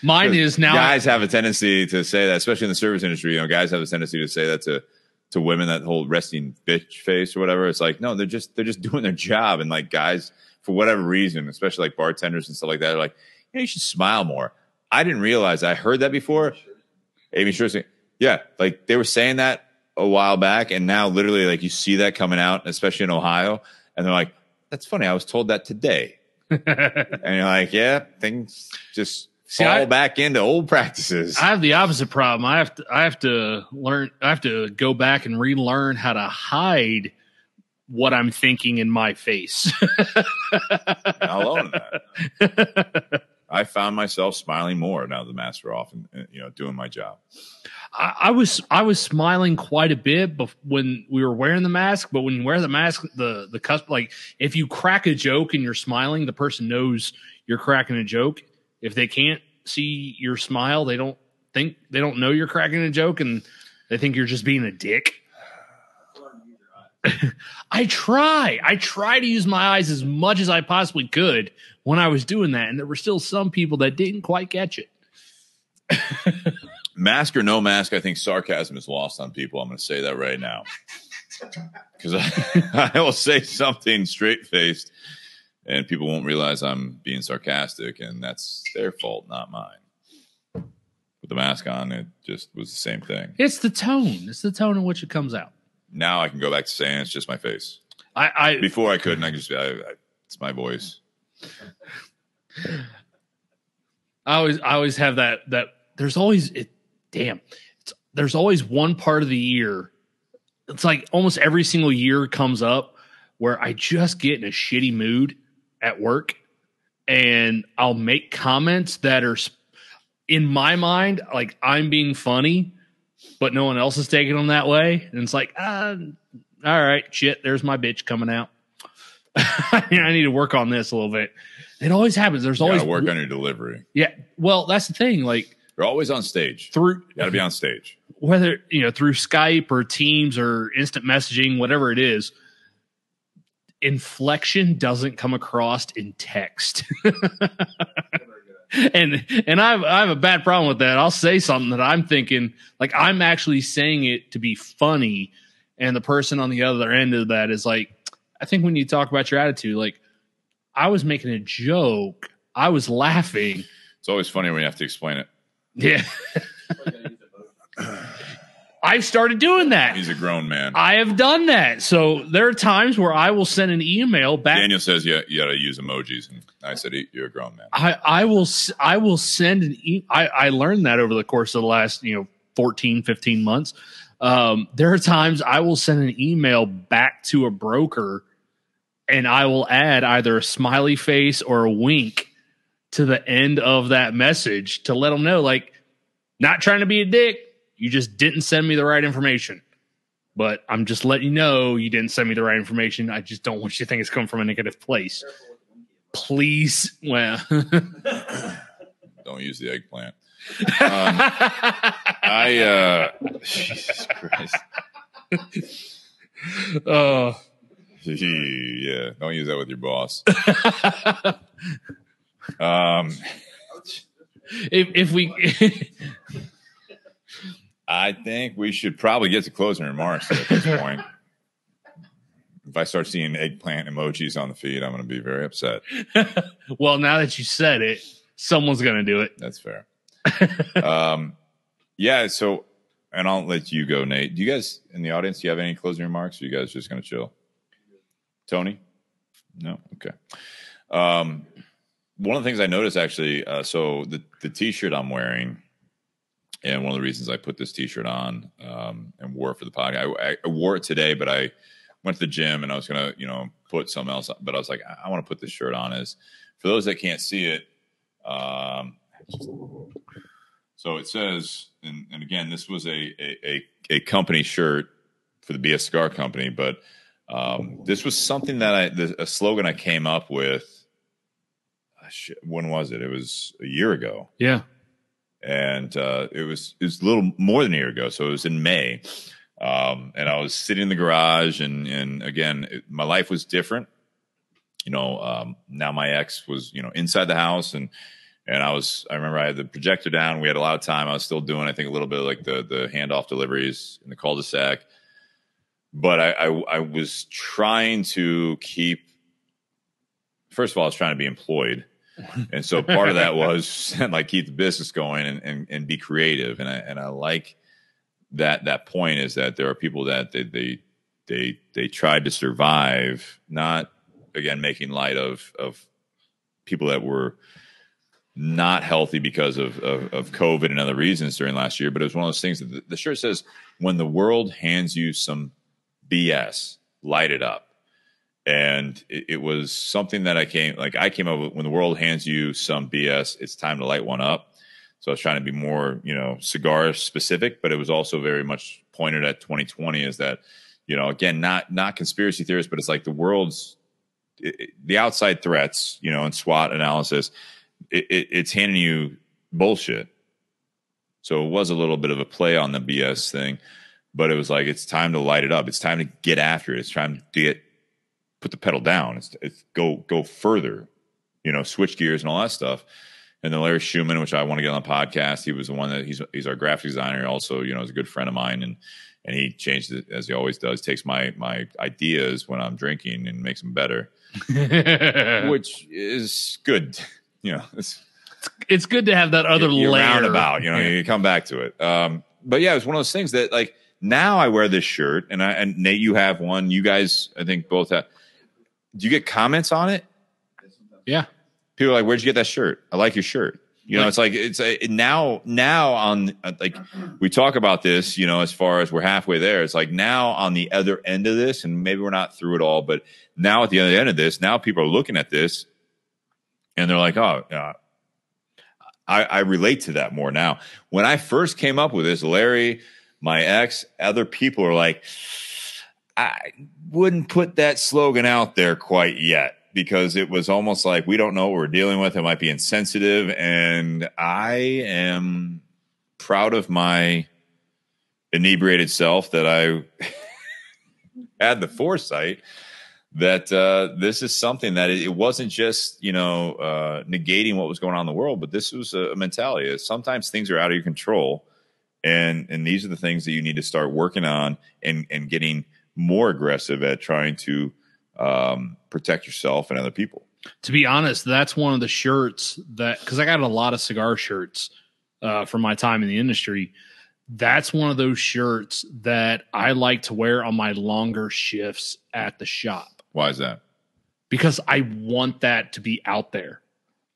Mine is now. Guys have a tendency to say that, especially in the service industry. Guys have a tendency to say that to women, that whole resting bitch face or whatever. It's like, no, they're just doing their job. And like, guys, for whatever reason, especially like bartenders and stuff like that, are like, you should smile more. I didn't realize I heard that before. Amy Sure, yeah, like they were saying that a while back, and now literally, like, you see that coming out, especially in Ohio, and they're like, "That's funny. I was told that today." And you're like, "Yeah, things just fall back into old practices." I have the opposite problem. I have to learn. I have to go back and relearn how to hide what I'm thinking in my face. Not alone in that. I found myself smiling more now the masks are off and doing my job. I was smiling quite a bit when we were wearing the mask, but when you wear the mask, the cusp, like, if you crack a joke and you're smiling, the person knows you're cracking a joke. If they can't see your smile, they don't know you're cracking a joke, and they think you're just being a dick. I try to use my eyes as much as I possibly could when I was doing that, and there were still some people that didn't quite catch it. Mask or no mask, I think sarcasm is lost on people. I'm going to say that right now, because I will say something straight-faced, and people won't realize I'm being sarcastic, and that's their fault, not mine. With the mask on, it just was the same thing. It's the tone. It's the tone in which it comes out. Now I can go back to saying it's just my face. Before I couldn't. I just it's my voice. I always have that there's always there's always one part of the year. It's like almost every single year comes up where I just get in a shitty mood at work, and I'll make comments that are in my mind like I'm being funny, but no one else is taking them that way. And it's like, all right, shit, there's my bitch coming out. I need to work on this a little bit. It always happens. There's always work on your delivery. Yeah. Well, that's the thing. Like, you're always on stage. You got to be on stage. Whether, through Skype or Teams or instant messaging, whatever it is, inflection doesn't come across in text. And I have a bad problem with that. I'll say something that I'm thinking, like, I'm actually saying it to be funny, and the person on the other end of that is like, I think when you talk about your attitude, like, I was making a joke, I was laughing. It's always funny when you have to explain it. Yeah. I've started doing that. He's a grown man. I have done that. So there are times where I will send an email back. Daniel says you got to use emojis, and I said you're a grown man. I will send an email. I learned that over the course of the last 14, 15 months. There are times I will send an email back to a broker, and I will add either a smiley face or a wink to the end of that message to let them know, like, not trying to be a dick. You just didn't send me the right information. But I'm just letting you know you didn't send me the right information. I just don't want you to think it's coming from a negative place. Please. Well, don't use the eggplant. Jesus Christ. Yeah, don't use that with your boss. If we, I think we should probably get to closing remarks at this point. If I start seeing eggplant emojis on the feed, I'm going to be very upset. Well, now that you said it, someone's going to do it. That's fair. Yeah. So, and I'll let you go, Nate. Do you guys in the audience, do you have any closing remarks? Or are you guys just going to chill? Tony? No? Okay. One of the things I noticed actually, so the t-shirt I'm wearing, and one of the reasons I put this t-shirt on and wore it for the podcast, I wore it today, but I went to the gym and I was going to, put something else on, but I was like, I want to put this shirt on. As for those that can't see it, so it says, and again, this was a company shirt for the BS Cigar Company, but this was something that a slogan I came up with. When was it? It was a year ago. Yeah. And it was a little more than a year ago. So it was in May. And I was sitting in the garage and again, my life was different. Now my ex was, inside the house and I remember I had the projector down. We had a lot of time. I was still doing, I think, a little bit of like the handoff deliveries in the cul-de-sac. But I was trying to first of all, I was trying to be employed. And so part of that was like keep the business going and be creative. And I like that point is that there are people that they tried to survive, not again, making light of people that were not healthy because of COVID and other reasons during last year. But it was one of those things that the shirt says, when the world hands you some BS, light it up. And it was something that I came up with. When the world hands you some BS, it's time to light one up. So I was trying to be more, cigar specific, but it was also very much pointed at 2020 is that, again, not conspiracy theorists, but it's like the world's the outside threats, and SWOT analysis, it's handing you bullshit. So it was a little bit of a play on the BS thing, but it was like, it's time to light it up. It's time to get after it. It's time to put the pedal down. It's go further, switch gears and all that stuff. And then Larry Schumann, which I want to get on the podcast, he was the one that he's our graphic designer. Also, is a good friend of mine, and he changed it as he always does. Takes my ideas when I'm drinking and makes them better, which is good. It's good to have that other layer. Roundabout, you come back to it. But yeah, it's one of those things that like now I wear this shirt, and Nate, you have one. You guys, I think both have. Do you get comments on it? Yeah. People are like, where'd you get that shirt? I like your shirt. It's now on like we talk about this, as far as we're halfway there. It's like now on the other end of this, and maybe we're not through it all, but now at the other end of this, now people are looking at this and they're like, oh, I relate to that more now. When I first came up with this, Larry, my ex, other people are like, I wouldn't put that slogan out there quite yet, because it was almost like we don't know what we're dealing with. It might be insensitive. And I am proud of my inebriated self that I had the foresight that this is something that it wasn't just, negating what was going on in the world, but this was a mentality. Sometimes things are out of your control. And these are the things that you need to start working on and getting more aggressive at trying to protect yourself and other people. To be honest, that's one of the shirts because I got a lot of cigar shirts from my time in the industry. That's one of those shirts that I like to wear on my longer shifts at the shop. Why is that? Because I want that to be out there.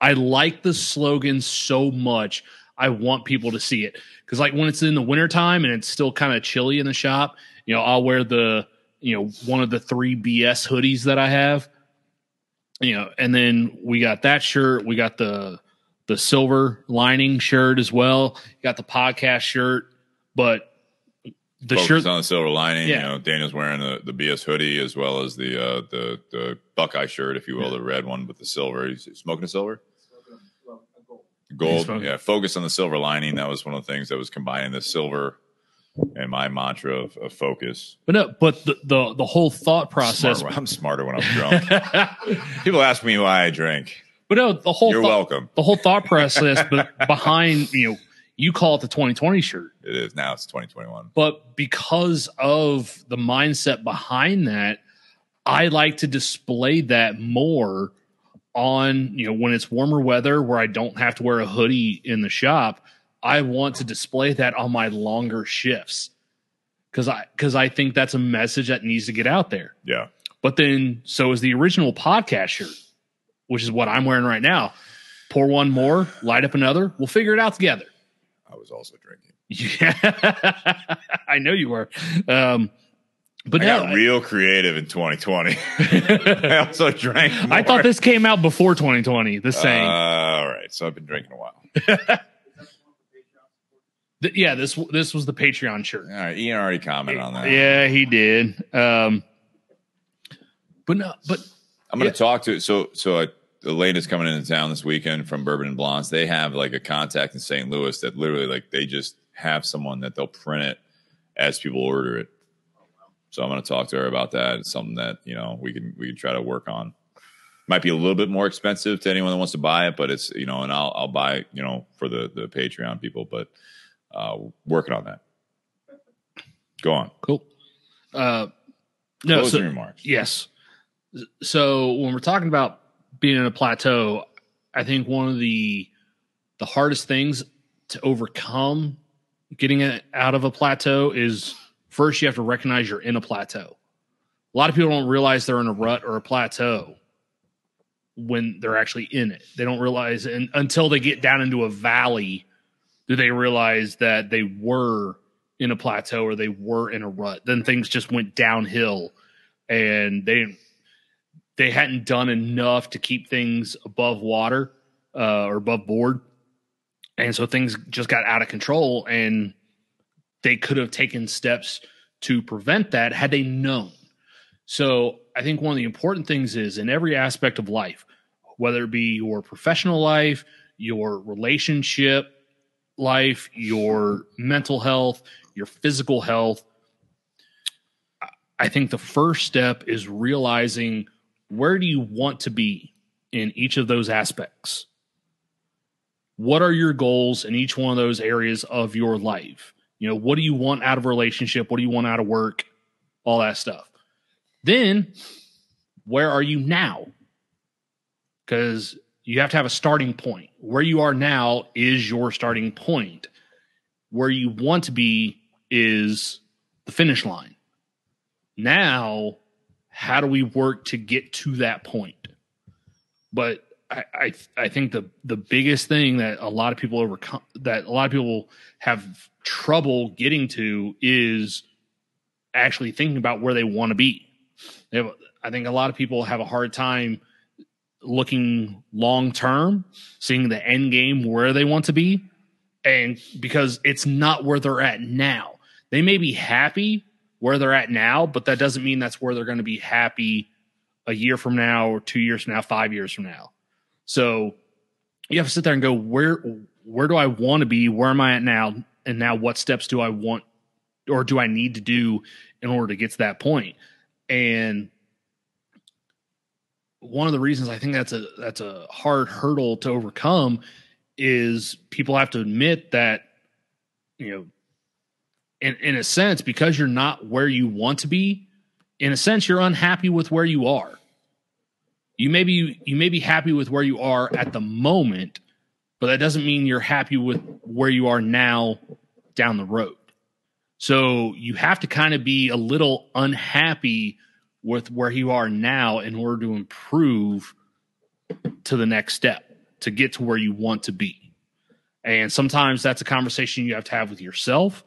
I like the slogan so much. I want people to see it. Because like when it's in the wintertime and it's still kind of chilly in the shop, I'll wear one of the 3 BS hoodies that I have, and then we got that shirt. We got the silver lining shirt as well. You got the podcast shirt. But the Focus shirt on the silver lining. Yeah. You know, Daniel's wearing the BS hoodie as well as the Buckeye shirt, if you will, the red one with the silver. He's smoking a silver? Gold. Yeah. Focus on the silver lining. That was one of the things that was combining the silver and my mantra of focus. But no, but the whole thought process. I'm smarter when I'm drunk. People ask me why I drink. But no, the whole You're welcome. The whole thought process behind, you call it the 2020 shirt. It is now. It's 2021. But because of the mindset behind that, I like to display that more on, when it's warmer weather where I don't have to wear a hoodie in the shop. I want to display that on my longer shifts because I think that's a message that needs to get out there. Yeah. But then, so is the original podcast shirt, which is what I'm wearing right now. Pour one more, light up another. We'll figure it out together. I was also drinking. Yeah, I know you were. But I got real creative in 2020. I also drank more. I thought this came out before 2020, the saying. All right. So I've been drinking a while. Yeah, this was the Patreon shirt. All right. Ian already commented on that. Yeah, he did. But I'm going to talk to Elena's coming into town this weekend from Bourbon and Blondes. They have like a contact in St. Louis that literally like they just have someone that they'll print it as people order it. So I'm going to talk to her about that. It's something that, we can try to work on. Might be a little bit more expensive to anyone that wants to buy it, but it's, and I'll buy it, for the Patreon people, but working on that. Go on. Cool. Closing remarks. Yes. So when we're talking about being in a plateau, I think one of the hardest things to overcome getting out of a plateau is first you have to recognize you're in a plateau. A lot of people don't realize they're in a rut or a plateau when they're actually in it. They don't realize until they get down into a valley do they realize that they were in a plateau or they were in a rut. Then things just went downhill and they hadn't done enough to keep things above water or above board. And so things just got out of control and they could have taken steps to prevent that had they known. So I think one of the important things is in every aspect of life, whether it be your professional life, your relationship life, your mental health, your physical health, I think the first step is realizing where do you want to be in each of those aspects? What are your goals in each one of those areas of your life? What do you want out of a relationship? What do you want out of work? All that stuff. Then, where are you now? Because you have to have a starting point. Where you are now is your starting point. Where you want to be is the finish line. Now, how do we work to get to that point? But I think the biggest thing that a lot of people overcome, that a lot of people have trouble getting to, is actually thinking about where they want to be. I think a lot of people have a hard time looking long term, seeing the end game where they want to be, and because it's not where they're at now. They may be happy where they're at now, but that doesn't mean that's where they're going to be happy a year from now or 2 years from now, 5 years from now. So you have to sit there and go, where do I want to be? Where am I at now? And now what steps do I want or do I need to do in order to get to that point? And one of the reasons I think that's a hard hurdle to overcome is people have to admit that, in a sense, because you're not where you want to be, in a sense, you're unhappy with where you are. You may be happy with where you are at the moment, but that doesn't mean you're happy with where you are now down the road. So you have to kind of be a little unhappy with where you are now in order to improve to the next step, to get to where you want to be. And sometimes that's a conversation you have to have with yourself.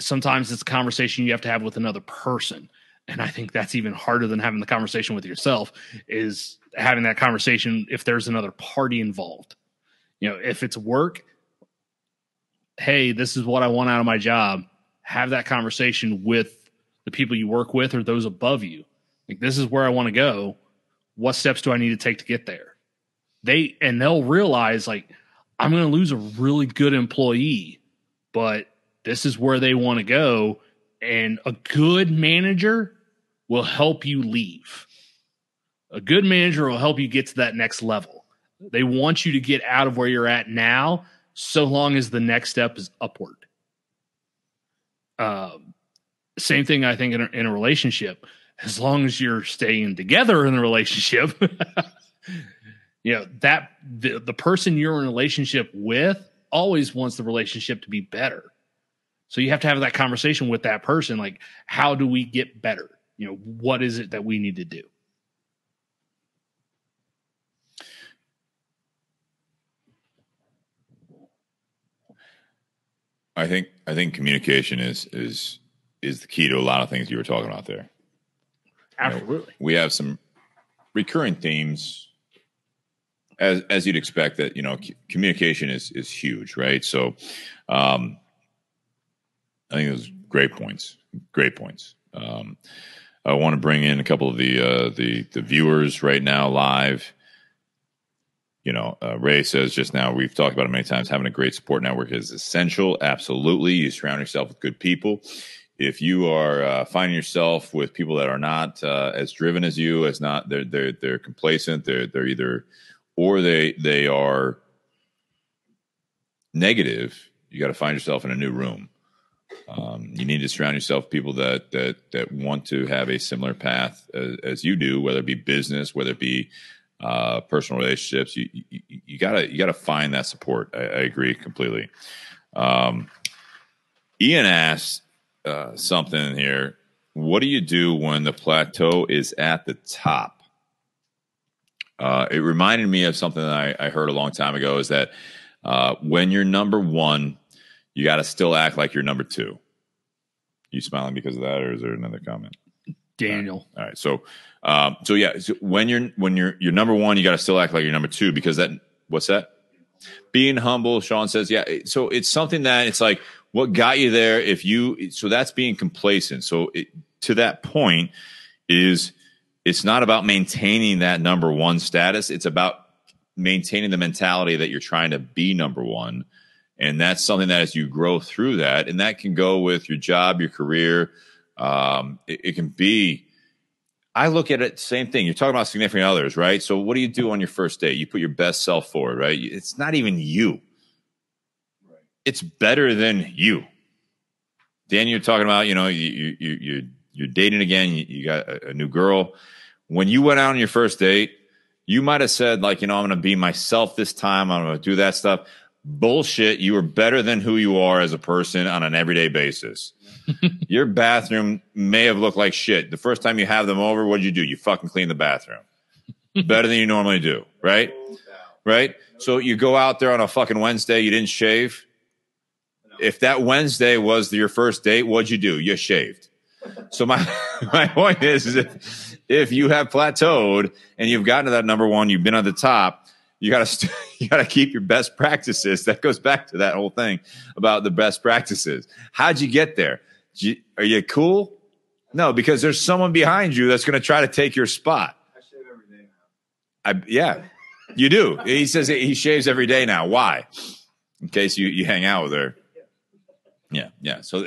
Sometimes it's a conversation you have to have with another person. And I think that's even harder than having the conversation with yourself, is having that conversation if there's another party involved. If it's work, hey, this is what I want out of my job, have that conversation with the people you work with or those above you. Like, this is where I want to go. What steps do I need to take to get there? They'll realize, like, I'm going to lose a really good employee, but this is where they want to go. And a good manager will help you leave. A good manager will help you get to that next level. They want you to get out of where you're at now, so long as the next step is upward. Same thing, I think, in a relationship. As long as you're staying together in the relationship, that the person you're in a relationship with always wants the relationship to be better. So you have to have that conversation with that person. Like, how do we get better? What is it that we need to do? I think communication is the key to a lot of things you were talking about there. Absolutely. We have some recurring themes, as you'd expect, that communication is huge, right? So I think those great points. I want to bring in a couple of the viewers right now live. Ray says just now, we've talked about it many times, having a great support network is essential. Absolutely. You surround yourself with good people. If you are finding yourself with people that are not as driven as you, they're complacent, they're either, or they are negative, you got to find yourself in a new room. You need to surround yourself with people that want to have a similar path as you do, whether it be business, whether it be personal relationships. You gotta find that support. I agree completely. Ian asked something here. What do you do when the plateau is at the top? It reminded me of something that I heard a long time ago, is that when you're number one, you got to still act like you're number two. You smiling because of that, or is there another comment? Daniel. All right. So when you're number one, you got to still act like you're number two, because what's that? Being humble. Sean says, yeah. So it's something that it's like, what got you there? So that's being complacent. So to that point it's not about maintaining that number one status. It's about maintaining the mentality that you're trying to be number one. And that's something that as you grow through that, and that can go with your job, your career. It can be, I look at it, same thing. You're talking about significant others, right? So what do you do on your first date? You put your best self forward, right? It's not even you. Right. It's better than you. Dan, you're talking about, you're dating again. You got a new girl. When you went out on your first date, you might have said, like, I'm going to be myself this time. I'm going to do that stuff. Bullshit. You were better than who you are as a person on an everyday basis. Your bathroom may have looked like shit. The first time you have them over, what did you do? You fucking clean the bathroom. Better than you normally do, right? Right? So you go out there on a fucking Wednesday, you didn't shave. If that Wednesday was your first date, what'd you do? You shaved. So my point is if you have plateaued and you've gotten to that number one, you've been at the top, you gotta keep your best practices. That goes back to that whole thing about the best practices. How'd you get there? Are you cool? No, because there's someone behind you that's going to try to take your spot. I shave every day now. Yeah, you do. He says he shaves every day now. Why? In case you hang out with her. Yeah. So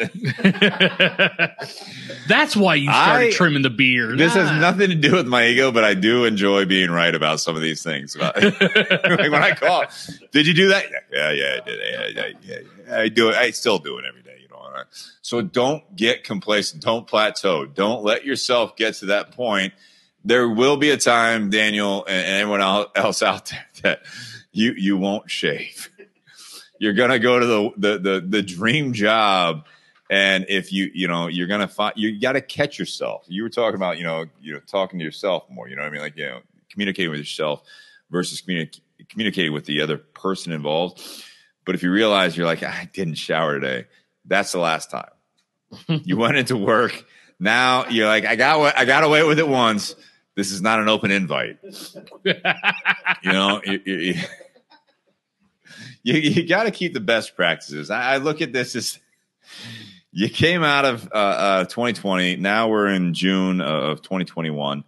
that's why you started trimming the beard. This has nothing to do with my ego, but I do enjoy being right about some of these things. Like when I call, did you do that? Yeah, I did. Yeah. I do it. I still do it every day. So don't get complacent. Don't plateau. Don't let yourself get to that point. There will be a time, Daniel, and everyone else out there, that you won't shave. You're gonna go to the dream job, and if you're gonna find, you got to catch yourself. You were talking about talking to yourself more. You know what I mean? Like communicating with yourself versus communicating with the other person involved. But if you realize you're like, I didn't shower today, that's the last time. You went into work. Now you're like, I got away with it once. This is not an open invite. you got to keep the best practices. I look at this as you came out of 2020. Now we're in June of 2021.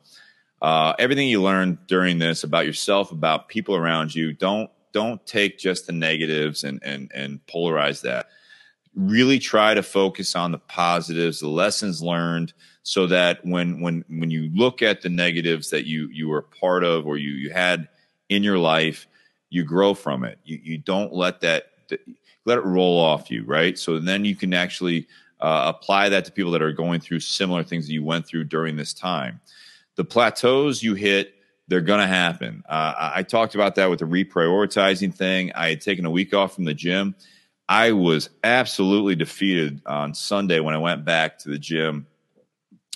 Everything you learned during this about yourself, about people around you, don't take just the negatives and polarize that. Really try to focus on the positives, the lessons learned, so that when you look at the negatives that you were part of or you had in your life, you grow from it. You don't let it roll off you, right? So then you can actually apply that to people that are going through similar things that you went through during this time. The plateaus you hit, they're going to happen. I talked about that with the reprioritizing thing. I had taken a week off from the gym. I was absolutely defeated on Sunday when I went back to the gym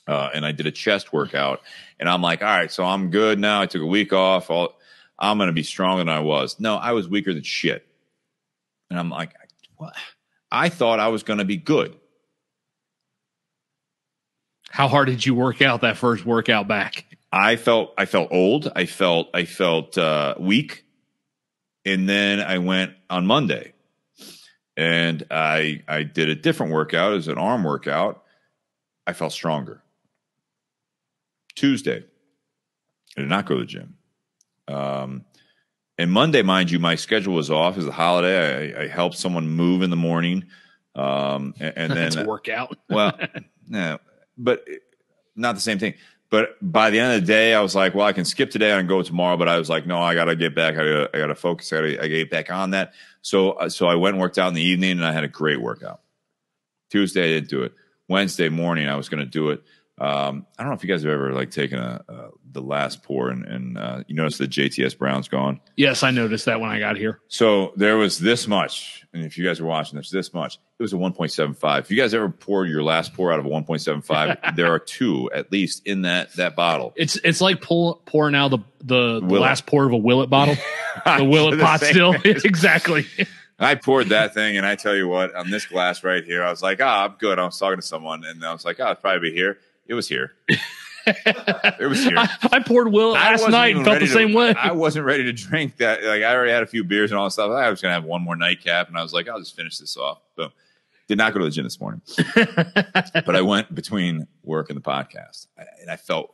and I did a chest workout. And I'm like, all right, so I'm good now. I took a week off. I'm going to be stronger than I was. No, I was weaker than shit. And I'm like, what? I thought I was going to be good. How hard did you work out that first workout back? I felt old. I felt weak. And then I went on Monday and I did a different workout. It was an arm workout. I felt stronger. Tuesday, I did not go to the gym. And Monday, mind you, my schedule was off. It was a holiday. I helped someone move in the morning. And then that's a workout. Well, no, but not the same thing. But by the end of the day, I was like, well, I can skip today and go tomorrow. But I was like, no, I got to get back. I got to focus. I got to get back on that. So I went and worked out in the evening and I had a great workout. Tuesday, I didn't do it. Wednesday morning, I was going to do it. I don't know if you guys have ever taken the last pour and you notice the JTS Brown's gone. Yes, I noticed that when I got here. So there was this much, and if you guys are watching, there's this much. It was a 1.75. If you guys ever poured your last pour out of a 1.75, there are two at least in that bottle. It's like pouring out the last pour of a Willet bottle, the Willet pot still. Exactly. I poured that thing, and I tell you what, on this glass right here, I was like, I'm good. I was talking to someone, and I was like, it's probably here. It was here. It was here. I poured Will last night and felt the same way. I wasn't ready to drink that. I already had a few beers and all that stuff. I was going to have one more nightcap, and I was like, I'll just finish this off. Boom. Did not go to the gym this morning. But I went between work and the podcast, and I felt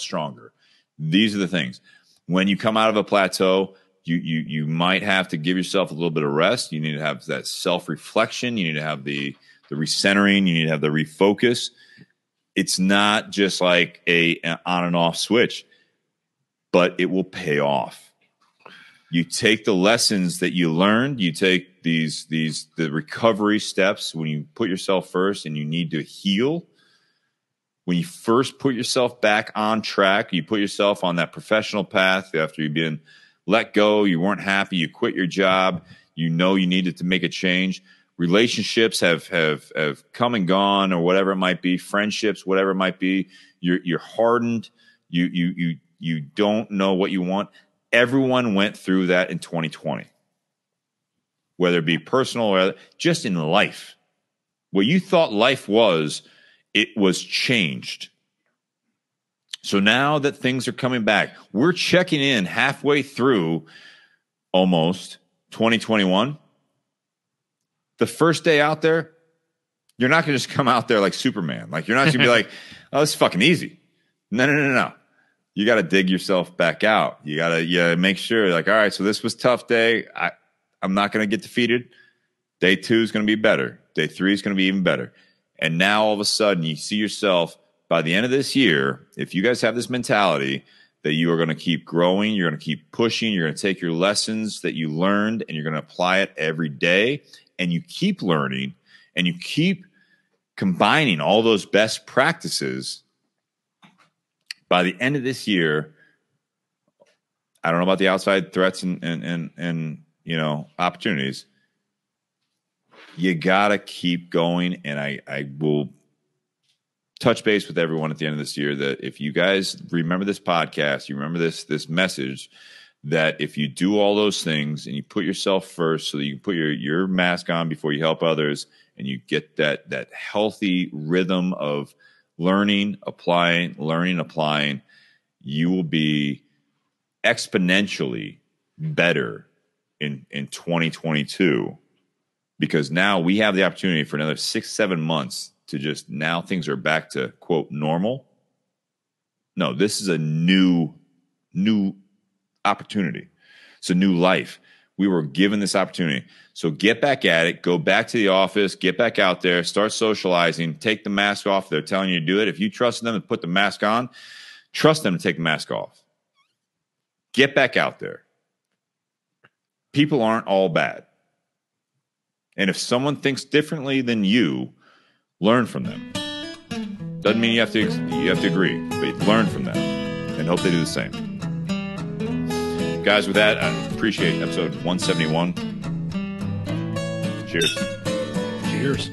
stronger. These are the things. When you come out of a plateau, you might have to give yourself a little bit of rest. You need to have that self-reflection. You need to have the recentering. You need to have the refocus. It's not just like an on and off switch, but it will pay off. You take the lessons that you learned, you take the recovery steps when you put yourself first and you need to heal. When you first put yourself back on track, you put yourself on that professional path after you've been let go, you weren't happy, you quit your job, you know you needed to make a change. Relationships have come and gone, or whatever it might be. Friendships, whatever it might be. You're hardened. You don't know what you want. Everyone went through that in 2020, whether it be personal or just in life. What you thought life was, it was changed. So now that things are coming back, we're checking in halfway through almost 2021. The first day out there, you're not going to just come out there like Superman. You're not going to be like, oh, this is fucking easy. No. You got to dig yourself back out. You got to make sure, all right, so this was tough day. I'm not going to get defeated. Day 2 is going to be better. Day 3 is going to be even better. And now all of a sudden you see yourself by the end of this year, if you guys have this mentality that you are going to keep growing, you're going to keep pushing, you're going to take your lessons that you learned and you're going to apply it every day. And you keep learning and you keep combining all those best practices. By the end of this year, I don't know about the outside threats and opportunities. You got to keep going. And I will touch base with everyone at the end of this year that if you guys remember this podcast, you remember this message, that if you do all those things and you put yourself first so that you can put your mask on before you help others and you get that healthy rhythm of learning, applying, you will be exponentially better in 2022, because now we have the opportunity for another 6-7 months to just, now things are back to quote normal. No, this is a new opportunity. It's a new life. We were given this opportunity. So get back at it. Go back to the office. Get back out there. Start socializing. Take the mask off. They're telling you to do it. If you trust them to put the mask on, trust them to take the mask off. Get back out there. People aren't all bad. And if someone thinks differently than you, learn from them. Doesn't mean you have to agree, but learn from them and hope they do the same. Guys, with that, I appreciate episode 171. Cheers. Cheers.